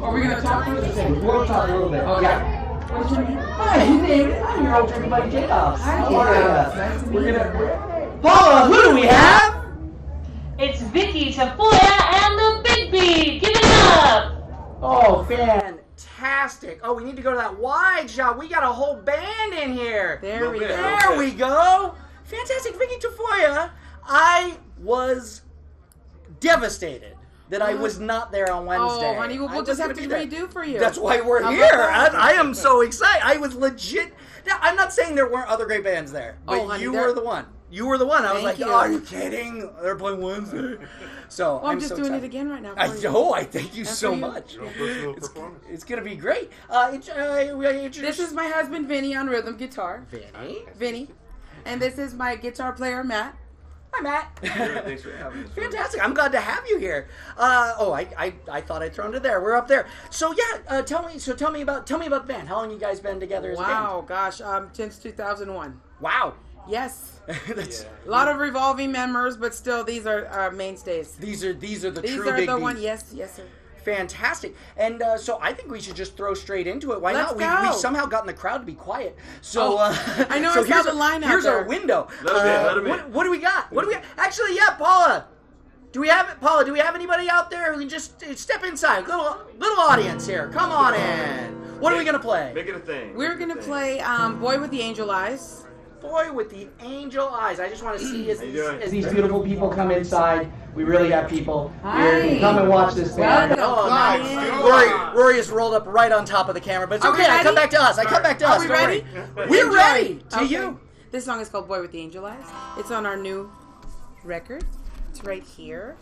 Are we gonna talk with the We'll talk a little bit. Okay. Yeah. What's your name? Hi, David. I'm your old drinking buddy, JDobbs. Hi, How are JDobbs. ya? Nice to meet We're you. gonna. Paula, who do we have? It's Vicky, Tafoya, and the Big B. Give it up! Oh, fantastic. Oh, we need to go to that wide shot. We got a whole band in here. There we go. There we go. Fantastic. Vicky Tafoya, I was devastated that I was not there on Wednesday. Oh, honey, we'll just have to redo for you. That's why we're How here. about that? I am so excited. I was legit. Now, I'm not saying there weren't other great bands there, but Oh, honey, you there- were the one. You were the one. I was like, Thank you. oh, are you kidding? They're playing Wednesday. So Well, I'm just so doing excited. it again right now. I for you. know. I thank you That's so for you. much. Yeah. It's going to be great. This is my husband, Vinny, on rhythm guitar. Vinny. And this is my guitar player, Matt. Hi, Matt. Thanks for having us. Fantastic. I'm glad to have you here. I thought I'd thrown it there. We're up there. So yeah, tell me about the band. How long you guys been together as a band? Wow, gosh, since 2001. Wow. Yes. That's A lot of revolving members, but still, these are mainstays. These are the These true are big the Bs. one. Yes, sir. Fantastic. And so I think we should just throw straight into it. Why Let's not? go. We've somehow gotten the crowd to be quiet. So I know, so I saw here's the line out Here's there. our window. Let 'em in. What do we got? What do we got? Actually, yeah, Paula. Do we have anybody out there who can just step inside? Little audience here. Come on in. What are we gonna play? Make it a thing. We're going to play Boy with the Angel Eyes. Boy with the angel eyes. I just want to see How you doing? as these beautiful people come inside. We really got people Hi. here. Come and watch this band. Welcome. Nice. Rory is rolled up right on top of the camera, but it's Are we okay. I ready? come back to us. Are we ready? We're Enjoy. ready. To Okay. you. This song is called Boy with the Angel Eyes. It's on our new record. It's right here.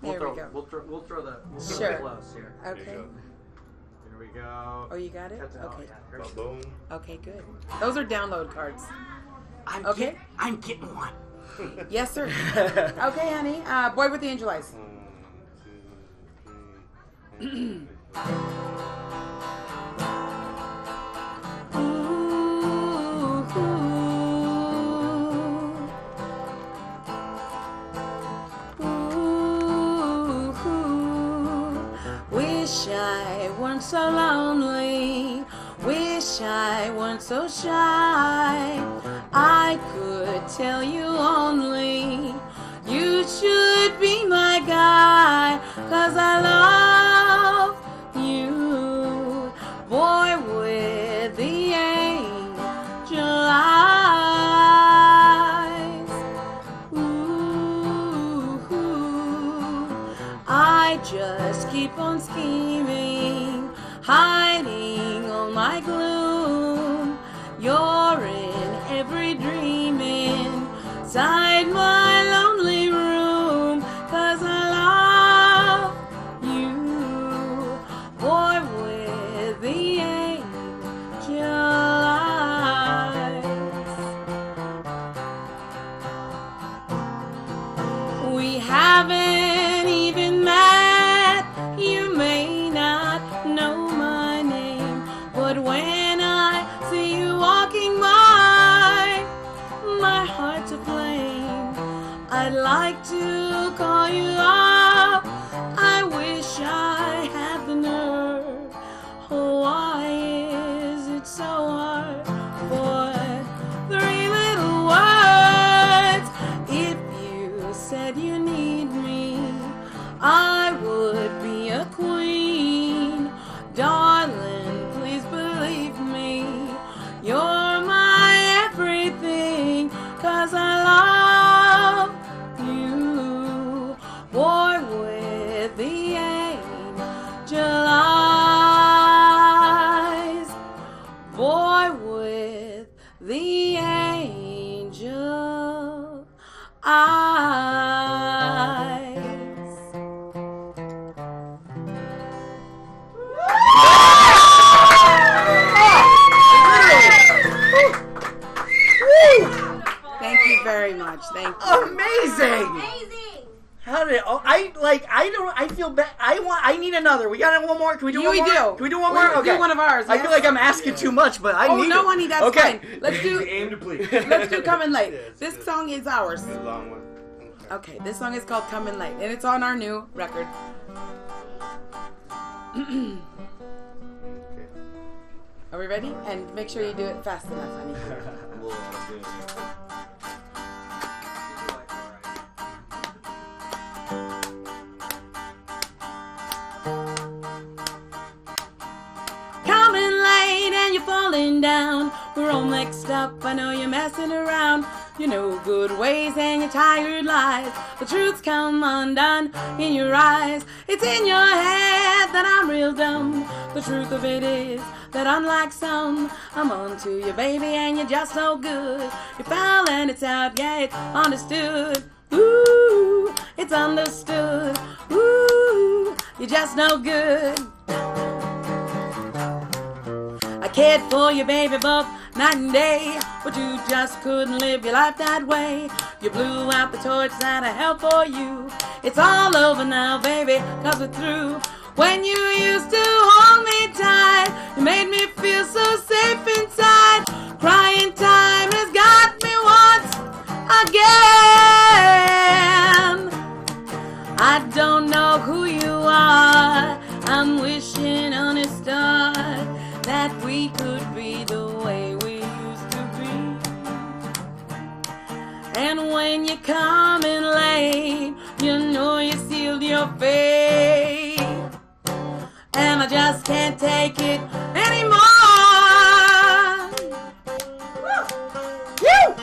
There we go. We'll throw the Sure. close here. Okay. Here we go. Oh, you got it? That's- oh, Okay. yeah. Boom. Okay, good. Those are download cards. I'm getting one. Yes, sir. Okay, honey. Boy with the Angel Eyes. Wish I weren't so lonely. Wish I weren't so shy. I could tell you only you should be my guy. 'Cause I love you, boy with the angel eyes. Ooh, I just keep on scheming, hiding all my gloom. You're in every dream inside my lonely room. 'Cause I love you, boy with the angel eyes. We haven't even met. You may not know my name, but when I see you walking by, my heart's aflame. I'd like to call you up. I wish I had the nerve. Oh, why is it so hard for 3 little words? If you said you need me, I would be a queen. Darling, please believe me, you're my everything. 'Cause I love you, boy with the angel eyes. Boy with the angel eyes. Thank you very much. Thank you. Amazing. How did I feel bad. I need another. We got one more. Can we do one We more? do. Can we do one We more? do Okay. one of ours, I yes. feel like I'm asking too much, but I need no, it. honey, that's okay. fine. Let's do. Aim to please. Let's do Coming Late. This song is ours. A long one. Okay, this song is called Coming Late, and it's on our new record. Are we ready? And make sure you do it fast enough, honey. Coming late and you're falling down. We're all mixed up, I know you're messing around. You know good ways and your tired lies. The truth's come undone in your eyes. It's in your head that I'm real dumb. The truth of it is that unlike some, I'm on to you, baby, and you're just no good. You foul and it's out, yeah, it's understood. Ooh, it's understood. Ooh, you're just no good. I cared for you, baby, both night and day, but you just couldn't live your life that way. You blew out the torch that I held for you. It's all over now, baby, 'cause we're through. When you used to hold me tight, you made me feel so safe inside. Crying time has got me once again. I don't know who you are. I'm wishing on a star that we could be the way we used to be. And when you're coming late, you know you sealed your fate. And I just can't take it anymore. Woo!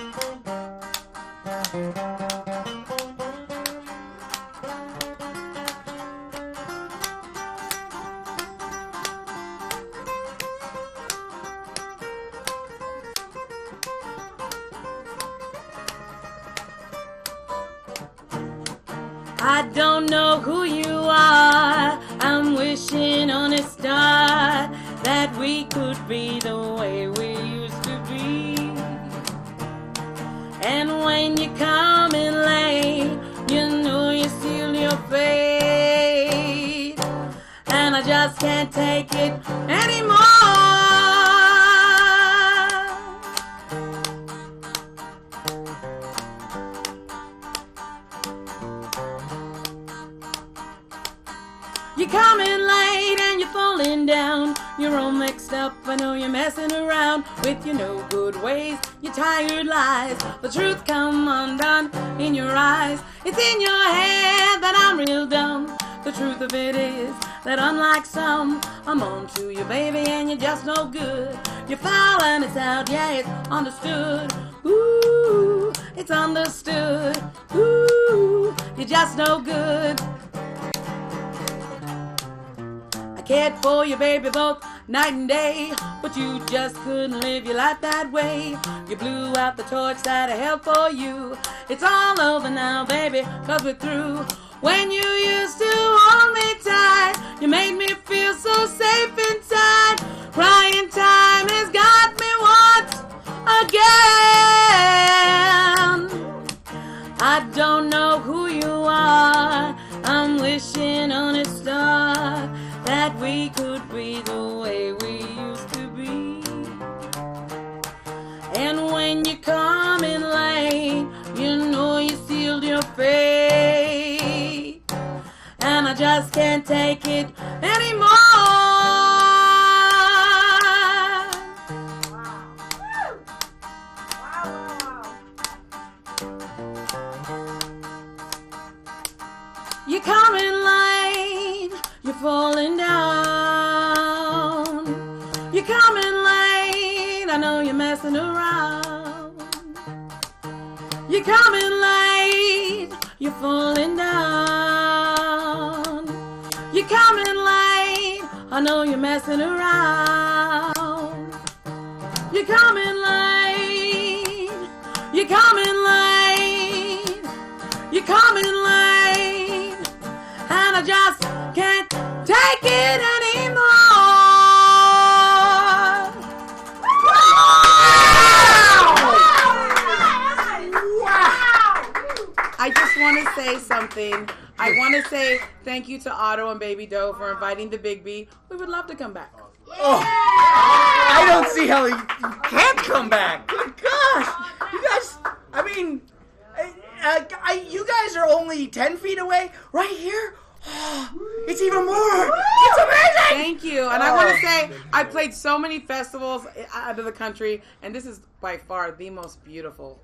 I don't know who you are. I'm wishing on a star that we could be the way we used to be. And when you're coming late, you know you seal your fate. And I just can't take it anymore. You're coming late and you're falling down. You're all mixed up, I know you're messing around with your no good ways, your tired lies. The truth come undone in your eyes. It's in your head that I'm real dumb. The truth of it is that unlike some, I'm on to you, baby, and you're just no good. You're foul and it's out, yeah, it's understood. Ooh, it's understood. Ooh, you're just no good. I cared for you, baby, both night and day, but you just couldn't live your life that way. You blew out the torch that I held for you. It's all over now, baby, 'cause we're through. When you used to hold me tight, you made me feel so safe inside. Crying time has got me once again. I don't know who you are. I'm wishing on a star that we could be the way we used to be. And when you're coming late, you know you sealed your fate. And I just can't take it anymore. You're coming late, you're falling down. You're coming late, I know you're messing around. You're coming late, you're falling down. You're coming late, I know you're messing around. You're coming late, you're coming late, you're coming late, and I just can't take it anymore. I just want to say something. I want to say thank you to Otto and Baby Doe for inviting the Big B. We would love to come back. Oh, I don't see how you can't come back. Good gosh. You guys, I mean, you guys are only 10 feet away. Right here? It's even more. It's amazing. Thank you. And I want to say, I played so many festivals out of the country, and this is by far the most beautiful.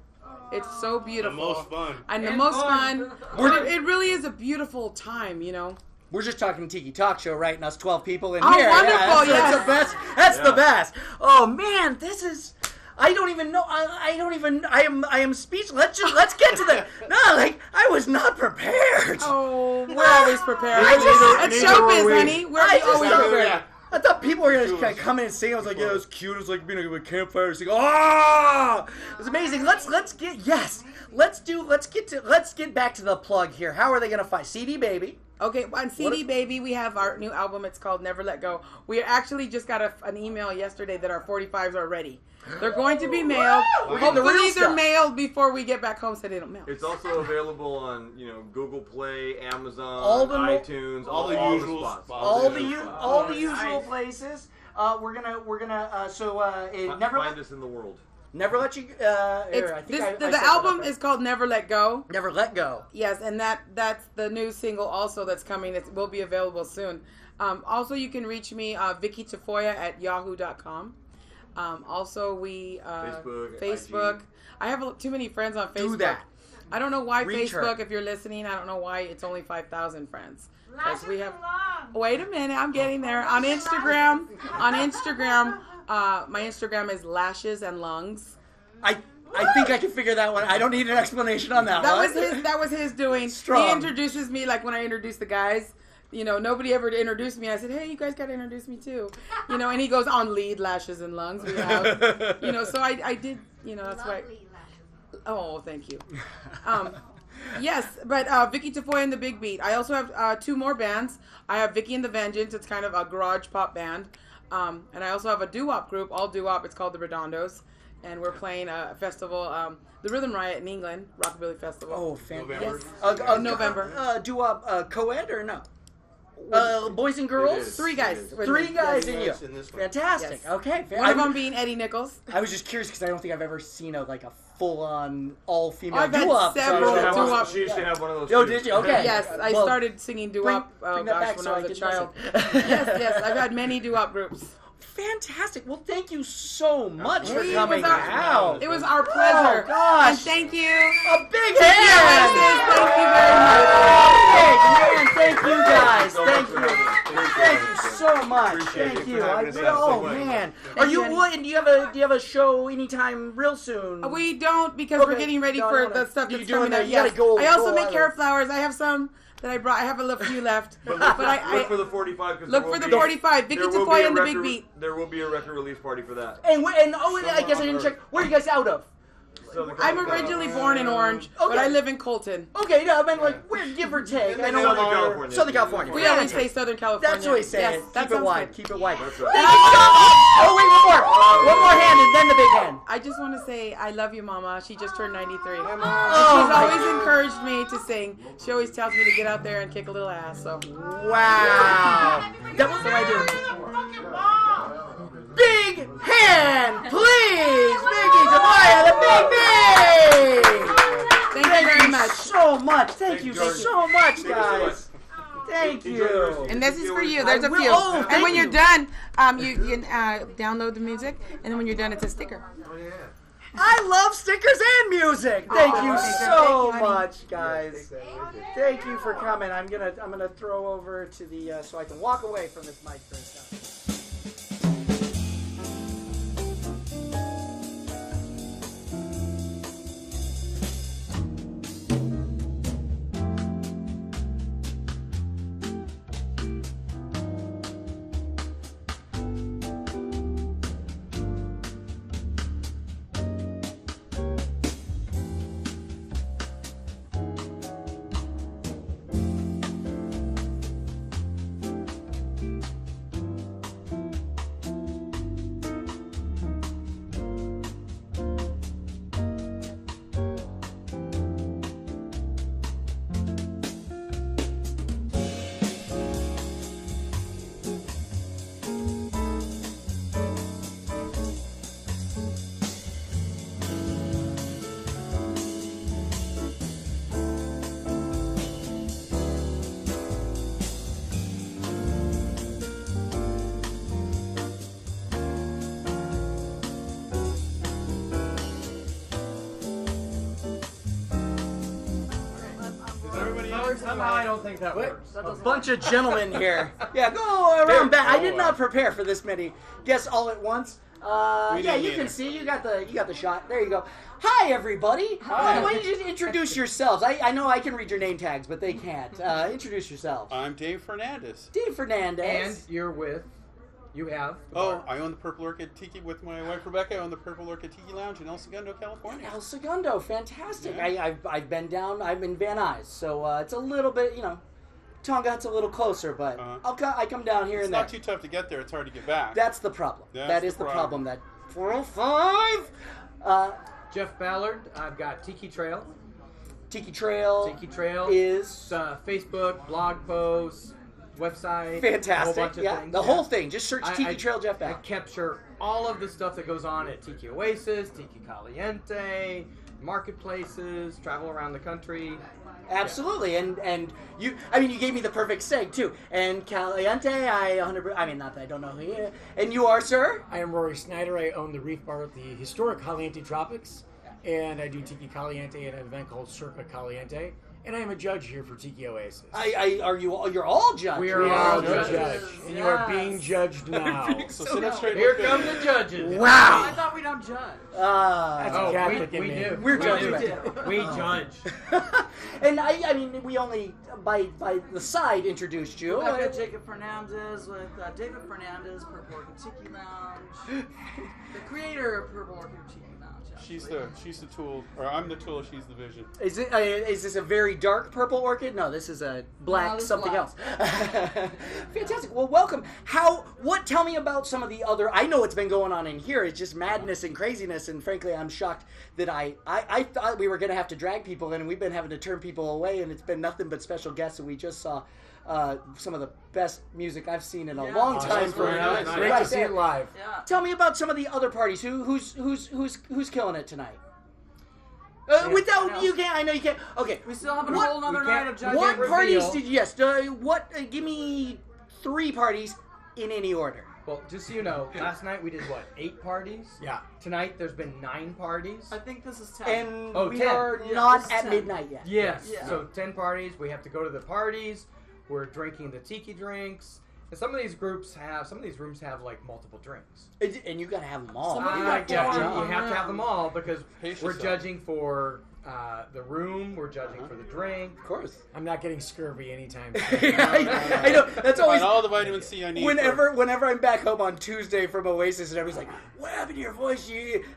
It's so beautiful. The most fun. And the most fun. It really is a beautiful time, you know. We're just talking Tiki Talk Show, right? And us 12 people in Oh, here. wonderful, That's yes. the best. That's the best. Oh, man, this is... I don't even know. I am speechless. Let's get to the... No, I was not prepared. Oh, we're always prepared. It's Neither were showbiz, we. honey. We're always prepared. I thought people were going to come in and sing. I was like, yeah, it was cute. It was like being a campfire and sing. Oh, it was amazing. Let's get back to the plug here. How are they going to find CD Baby? Okay, on CD Baby, we have our new album. It's called Never Let Go. We actually just got an email yesterday that our 45s are ready. They're going to be mailed. Hopefully they're mailed before we get back home so they don't mail. It's also available on, Google Play, Amazon, iTunes, all the usual spots. All the usual places. We're gonna never find us in the world. Never let you. The album is called Never Let Go. Never Let Go. Yes, and that's the new single also that's coming. It will be available soon. Also, you can reach me, Vicky Tafoya at yahoo.com. Also, we Facebook. I have too many friends on Facebook. Do that. I don't know why Reach Facebook. her. If you're listening, I don't know why it's only 5,000 friends. Because we have. Wait a minute, I'm getting there. On Instagram, my Instagram is Lashes and Lungs. I think I can figure that one. I don't need an explanation on that one. That was his doing. Strong. He introduces me like when I introduce the guys. Nobody ever introduced me. I said, hey, you guys got to introduce me too. And he goes on lead, lashes, and lungs. We have, so I did, that's why. Oh, thank you. Yes, but Vicky Tafoya and the Big Beat. I also have 2 more bands. I have Vicky and the Vengeance. It's kind of a garage pop band. And I also have a doo-wop group, all doo-wop. It's called the Redondos. And we're playing a festival, the Rhythm Riot in England, Rockabilly Festival. Oh, fantastic. Yes. November. Doo-wop co-ed or no? Boys and girls? 3 guys. 3 guys in you. Fantastic. Yes. Okay. One of them being Eddie Nichols. I was just curious because I don't think I've ever seen a full-on all-female I've had doo-wop. several doo-wop. She used to have one of those. Oh, did you? Okay. Yes, I started singing doo-wop bring that back when so I I was a can child. Yes, I've had many doo-wop groups. Fantastic. Well, thank you so much for Hey, coming out. It was our pleasure. Oh, gosh. And thank you. A big hand. Thank you very much. Thank you, guys. Thank you. Thank you so much. Thank you. Oh man. Are you? And do you have a show anytime real soon? We don't because we're getting ready for the stuff that's coming out. You gotta go. I also make hair flowers. I have some that I brought. I have a few left. But I look for the 45. Look for the 45. Vicky Tafoya and the Big Beat. There will be a record release party for that. And I guess I didn't check. Where are you guys out of? I'm originally born in Orange, but I live in Colton. Okay, no, I mean where, give or take. I know Southern California. Southern California. We always say Southern California. That's what he's saying. Yes, Keep it wide. Keep it wide. That's Thank you so much. Oh wait, one more hand, and then the big hand. I just want to say I love you, Mama. She just turned 93. And Oh, she's always encouraged me to sing. She always tells me to get out there and kick a little ass. So wow. So I do. Big hand, please, Vicky Tafoya, the Big Big. Thank you very much. So much. Thank you so much, guys. Thank you. And this is for you. There's a few. Oh, and when you're done, you can download the music. And then when you're done, it's a sticker. I love stickers and music. Thank you so Thank you, much, guys. Thank you for coming. I'm gonna throw over to the so I can walk away from this mic for a second. Somehow I don't think that works. A bunch of gentlemen here. Yeah, go around back. I did not prepare for this many guests all at once. Yeah, you can see. You got the shot. There you go. Hi, everybody. Why don't you just introduce yourselves? I know I can read your name tags, but they can't. Introduce yourselves. I'm Dave Fernandez. Dave Fernandez. And you're with... You have. I own the Purple Orchid Tiki with my wife Rebecca. I own the Purple Orchid Tiki Lounge in El Segundo, California. El Segundo, fantastic. Yeah. I've been down. I'm in Van Nuys, so it's a little bit, Tonga Hut's a little closer, but I come down here and there. It's not too tough to get there. It's hard to get back. That's the problem. That is the problem. That 405. Jeff Ballard. I've got Tiki Trail. Tiki Trail is Facebook, blog posts, website. Fantastic. A whole bunch of things. The whole thing. Just search Tiki Trail Jeff Ballard. I capture all of the stuff that goes on at Tiki Oasis, Tiki Caliente, marketplaces, travel around the country. Absolutely, and you gave me the perfect seg too. And Caliente, not that I don't know who you are. And you are, sir? I am Rory Snyder. I own the reef bar at the historic Caliente Tropics, and I do Tiki Caliente at an event called Circa Caliente. And I am a judge here for Tiki Oasis. You're all judges. We are all judges. And you are being judged now. Here come the judges. Wow. I thought we don't judge. That's a Catholic we do. We're judging. We judge. And we only by the side introduced you. I've got Jakob-Fernandez with David Fernandez, Purple Orchid Tiki Lounge, the creator of Purple Orchid Tiki Lounge. She's the tool, or I'm the tool. She's the vision. Is this a very dark purple orchid? No, this is a black something else. Fantastic. Well, welcome. Tell me about some of the other. I know what's been going on in here. It's just madness and craziness, and frankly, I'm shocked that I thought we were going to have to drag people in, and we've been having to turn people away, and it's been nothing but special guests, and we just saw some of the best music I've seen in a long time. Great to see it live. Yeah. Tell me about some of the other parties. Who's killing it tonight? You can't. I know you can't. Okay. We still have a whole other night of judging. What parties did you? Yes. Give me 3 parties in any order. Well, just so you know, last night we did 8 parties? Yeah. Tonight there's been 9 parties. I think this is 10. And 10. are not at midnight yet. Yes. Yeah. So 10 parties. We have to go to the parties. We're drinking the tiki drinks. And some of these rooms have like multiple drinks. And you gotta have them all. You have to have them all because we're judging for the room, we're judging for the drink. Of course. I'm not getting scurvy anytime soon. I know. That's always all the vitamin C I need. Whenever I'm back home on Tuesday from Oasis and everybody's like, "What happened to your voice?"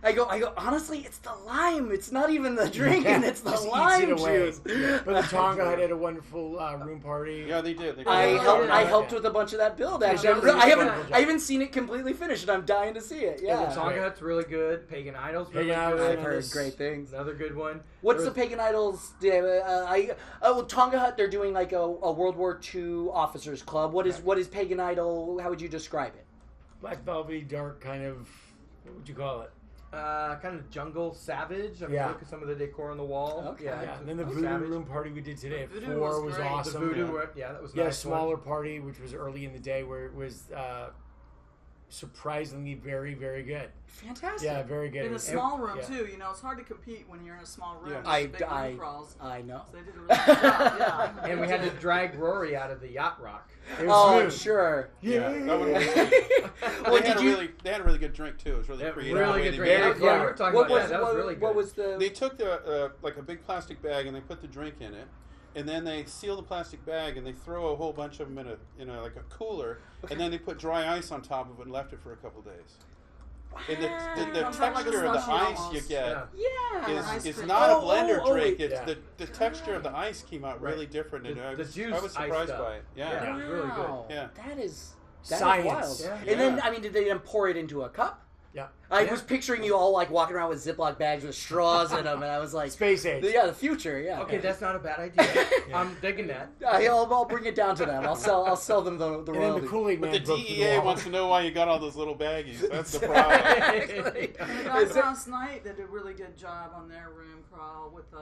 I go. Honestly, it's the lime. It's not even the drinking. It's the lime juice. But the Tonga Hut had a wonderful room party. Yeah, they did. I helped with a bunch of that build. Actually, I haven't seen it completely finished, and I'm dying to see it. Yeah, the Tonga Hut's really good. Pagan Idol's really good. I've heard great things. Another good one. What's the Pagan Idols? Tonga Hut. They're doing like a World War II officers club. What is Pagan Idol? How would you describe it? Black velvety, dark kind of. What would you call it? Kind of jungle savage. Look at some of the decor on the wall. Okay. Yeah. And then the Voodoo Room party we did today at 4 was awesome. The Voodoo, that was nice. Yeah, a smaller party, which was early in the day, where it was surprisingly very, very good. Fantastic. Yeah, very good. In a small room too, it's hard to compete when you're in a small room. Yeah. I know. So they did a really good job. Yeah. And we had to drag Rory out of the yacht rock. Sure. Yeah. They had a really good drink too. It was really creative. Really good drink. Yeah, we were talking about that. That was really good. What was the? They took like a big plastic bag and they put the drink in it. And then they seal the plastic bag and they throw a whole bunch of them in a cooler, and then they put dry ice on top of it and left it for a couple of days. Wow. And the texture of the ice you get is not a blender drink. It's the texture of the ice came out really different, and I was surprised by it. Yeah, it was really good. Yeah, that is science. Wild. Yeah. And then did they then pour it into a cup? Yeah. I was picturing you all like walking around with Ziploc bags with straws in them, and I was like, Space Age. Yeah, the future. Yeah. Okay, that's not a bad idea. I'm digging that. I'll bring it down to them. I'll sell them the royalty. And then the Kool-Aid Man. But the DEA wants to know why you got all those little baggies. That's the problem. And the last night they did a really good job on their room crawl with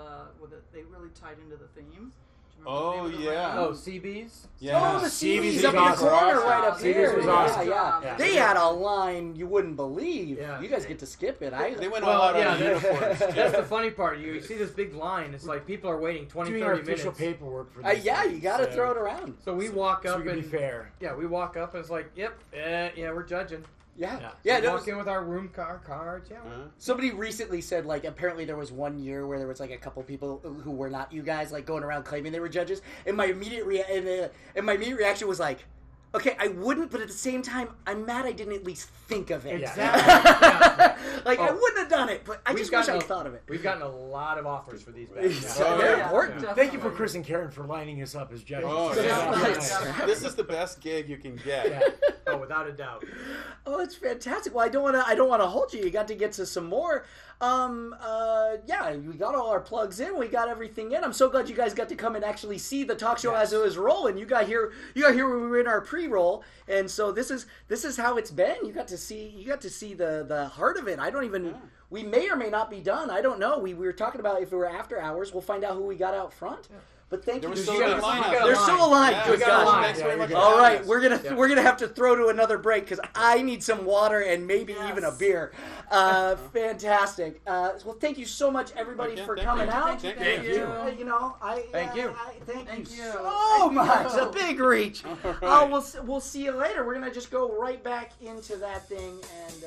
it. They really tied into the theme. Oh yeah. Oh, CB's. Yeah. Oh, the CB's is up in the awesome. corner right up CB's there. was awesome. Yeah. They had a line you wouldn't believe. Yeah. You guys get to skip it. They went all out on uniforms. That's the funny part. You see this big line. It's like people are waiting 20, Doing 30 our official minutes. paperwork for this. Yeah, you got to so- throw it around. So we walk so up we can and be fair. Yeah, we walk up and it's like, yep, yeah, we're judging. Yeah. So we that walk was- in with our room cards. Yeah. Somebody recently said, like, apparently there was one year where there was, like, a couple people who were not you guys, like, going around claiming they were judges. And my immediate reaction was like, okay, I wouldn't, but at the same time, I'm mad I didn't at least think of it. Exactly. Like, I wouldn't have done it, but I just wish I thought of it. We've gotten a lot of offers for these bags. They're important. Thank you for Chris and Karen for lining us up as judges. Oh, yeah. This is the best gig you can get. Yeah. Oh, without a doubt. Oh, it's fantastic. Well, I don't want to hold you. You got to get to some more. Yeah, we got all our plugs in. We got everything in. I'm so glad you guys got to come and actually see the talk show as it was rolling. You got here when we were in our pre-roll, and so this is how it's been. You got to see the heart of it. I don't even. We may or may not be done. I don't know. We were talking about if it were after hours. We'll find out who we got out front. Yeah. But thank you. There's still a line. There's still a line. Yeah, Good God. Thanks very much. All right, we're gonna have to throw to another break because I need some water and maybe even a beer. Fantastic. Well, thank you so much, everybody, for coming out. Thank you. Thank you. Thank you so much. A big reach. We'll see you later. We're gonna just go right back into that thing and.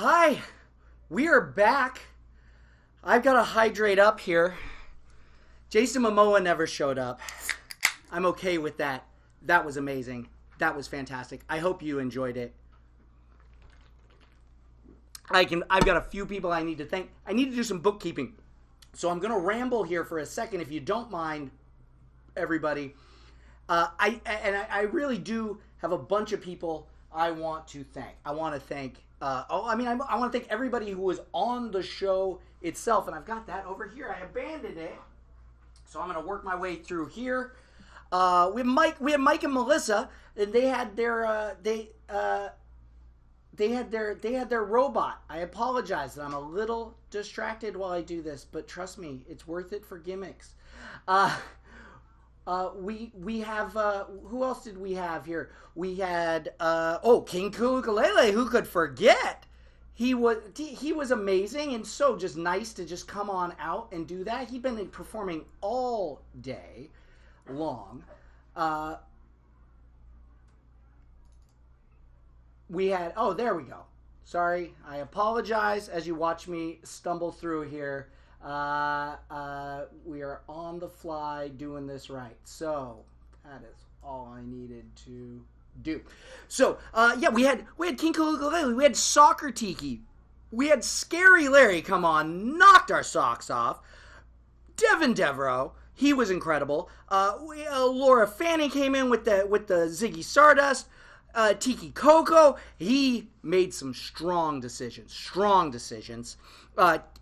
Hi, we are back. I've got to hydrate up here. Jason Momoa never showed up. I'm okay with that. That was amazing. That was fantastic. I hope you enjoyed it. I've got a few people I need to thank. I need to do some bookkeeping. So I'm going to ramble here for a second, if you don't mind, everybody. I really do have a bunch of people I want to thank. I want to thank, I want to thank everybody who was on the show itself. And I've got that over here. I abandoned it. So I'm going to work my way through here. We have Mike and Melissa, and they had their robot. I apologize that I'm a little distracted while I do this, but trust me, it's worth it for gimmicks. We have who else did we have here? We had King Kukulele. Who could forget? He was amazing and so just nice to just come on out and do that. He'd been performing all day long. We had, there we go. Sorry, I apologize as you watch me stumble through here. We are on the fly doing this right. So that is all I needed to do. So we had King Kukulele, we had Soccer Tiki, we had Scary Larry come on, knocked our socks off. Devereaux, he was incredible. Laura Fanning came in with the Ziggy Stardust. Tiki Coco, he made some strong decisions.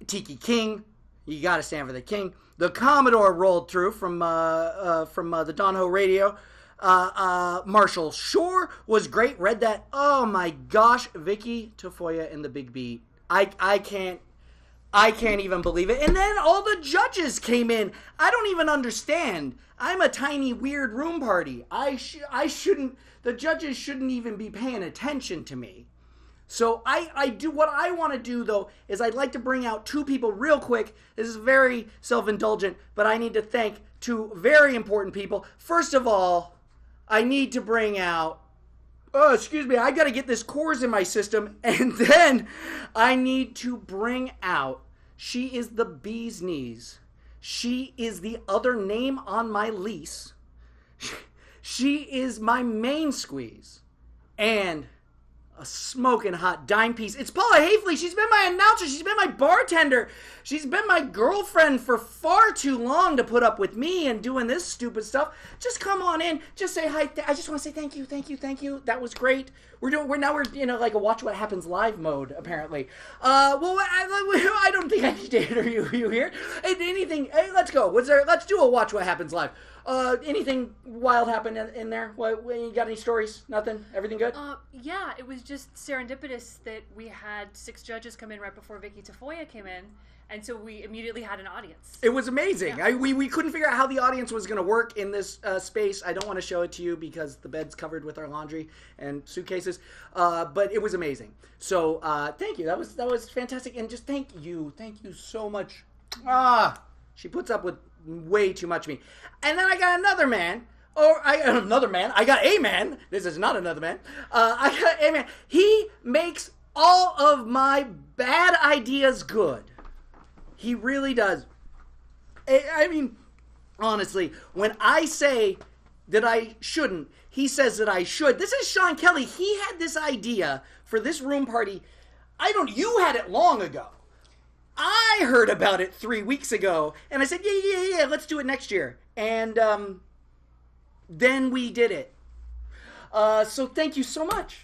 Tiki King, you got to stand for the King. The Commodore rolled through from the Don Ho Radio. Marshall Shore was great. Read that. Oh my gosh, Vicky, Tafoya, and the Big Beat. I can't even believe it. And then all the judges came in. I don't even understand. I'm a tiny weird room party. The judges shouldn't even be paying attention to me. So I do what I want to do, though, is I'd like to bring out two people real quick. This is very self-indulgent, but I need to thank two very important people. First of all, I need to bring out, I got to get this chords in my system, and then I need to bring out, she is the bee's knees. She is the other name on my lease. She is my main squeeze. And a smoking hot dime piece. It's Paula Haifley. She's been my announcer. She's been my bartender. She's been my girlfriend for far too long to put up with me and doing this stupid stuff. Just come on in. Just say hi. I just want to say thank you. That was great. We're in like a Watch What Happens Live mode, apparently. I don't think I need to interview you here. Anything? Hey, let's go. Let's do a Watch What Happens Live. Anything wild happened in there? You got any stories? Nothing? Everything good? Yeah, it was just serendipitous that we had 6 judges come in right before Vicky Tafoya came in, and so we immediately had an audience. It was amazing. Yeah. We couldn't figure out how the audience was going to work in this space. I don't want to show it to you because the bed's covered with our laundry and suitcases, but it was amazing. So thank you. That was fantastic, and just thank you so much. She puts up with way too much of me. And then I got another man. I got a man. This is not another man. I got a man. He makes all of my bad ideas good. He really does. I mean, honestly, when I say that I shouldn't, he says that I should. This is Sean Kelley. He had this idea for this room party. You had it long ago. I heard about it 3 weeks ago, and I said, yeah, let's do it next year. And then we did it. So thank you so much.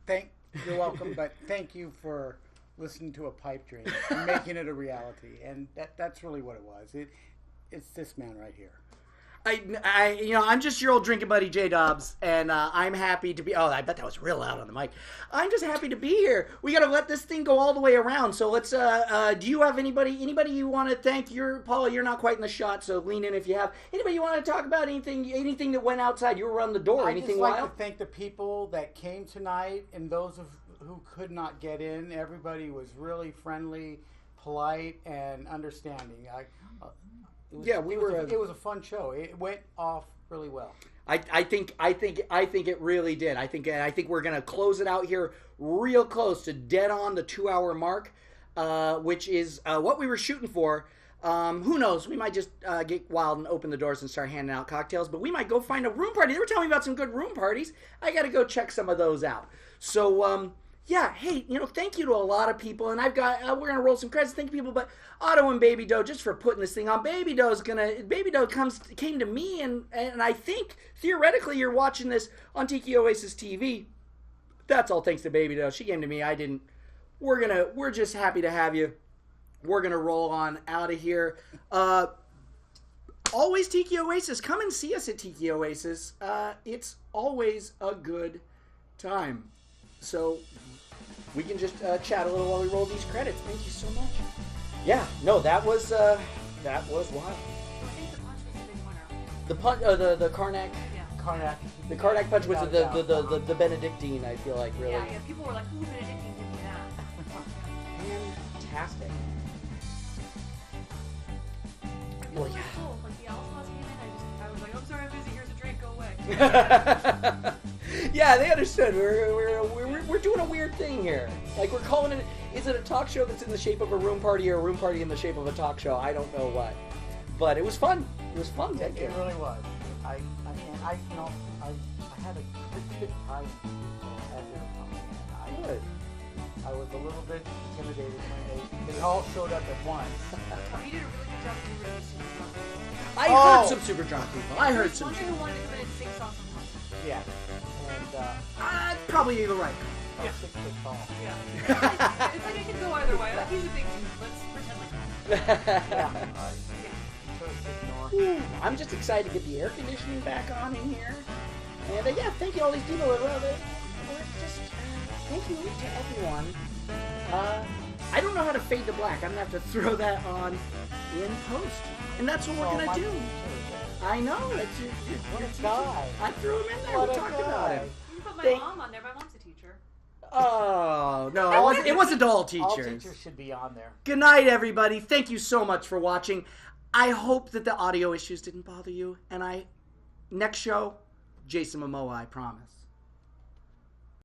You're welcome, but thank you for listening to a pipe dream and making it a reality. And that's really what it was. It's this man right here. I'm just your old drinking buddy JDobbs, and I'm happy to be. Oh, I bet that was real loud on the mic. I'm just happy to be here. We got to let this thing go all the way around. So let's. Do you have anybody you want to thank? Paula. You're not quite in the shot, so lean in if you have anybody you want to talk about. Anything that went outside. You were on the door. Anything wild? I'd like to thank the people that came tonight and those who could not get in. Everybody was really friendly, polite, and understanding. It was a fun show. It went off really well. I think it really did. I think we're gonna close it out here real close to dead on the 2-hour mark, which is what we were shooting for. Who knows? We might just get wild and open the doors and start handing out cocktails, but we might go find a room party. They were telling me about some good room parties. I got to go check some of those out. So, yeah, hey, thank you to a lot of people, and I've got, we're going to roll some credits. Thank you, people, but Otto and Baby Doe, just for putting this thing on. Baby Doe came to me, and I think, theoretically, you're watching this on Tiki Oasis TV. That's all thanks to Baby Doe. She came to me. I didn't. We're just happy to have you. We're going to roll on out of here. Always Tiki Oasis. Come and see us at Tiki Oasis. It's always a good time. So we can just chat a little while we roll these credits. Thank you so much. Yeah, no, that was wild. I think the punch was a big winner. The punch, the Karnak. Yeah. Karnak. The Karnak punch was the Benedictine, I feel like, really. Yeah, people were like, ooh, Benedictine, give me that. Fantastic. Well, yeah. Cool. Like the Alpha came in, I was like, I'm sorry, I'm busy. Here's a drink. Go away. Yeah, they understood. We're doing a weird thing here. Like, we're calling it. Is it a talk show that's in the shape of a room party, or a room party in the shape of a talk show? I don't know what. But it was fun. It was fun. It really was. I had a pretty good time as they were coming in. I was a little bit intimidated when they all showed up at once. You did a really good job of doing super drunk. I heard some super drunk people. I heard some. One who wanted to come in and sing songs from home. Yeah. And probably the right. Yeah. 6 foot tall. Yeah. It's like it could go either way. Like, he's a big dude. Let's pretend like that. I'm just excited to get the air conditioning back on in here. And yeah, thank you all these people. Thank you to everyone. I don't know how to fade to black. I'm going to have to throw that on in post. And that's what we're going to do. I know. What a guy. I threw him in there. We talked about him. You put my mom on there. My mom's a teacher. Oh, no. It wasn't all teachers. All teachers should be on there. Good night, everybody. Thank you so much for watching. I hope that the audio issues didn't bother you. And next show, Jason Momoa, I promise.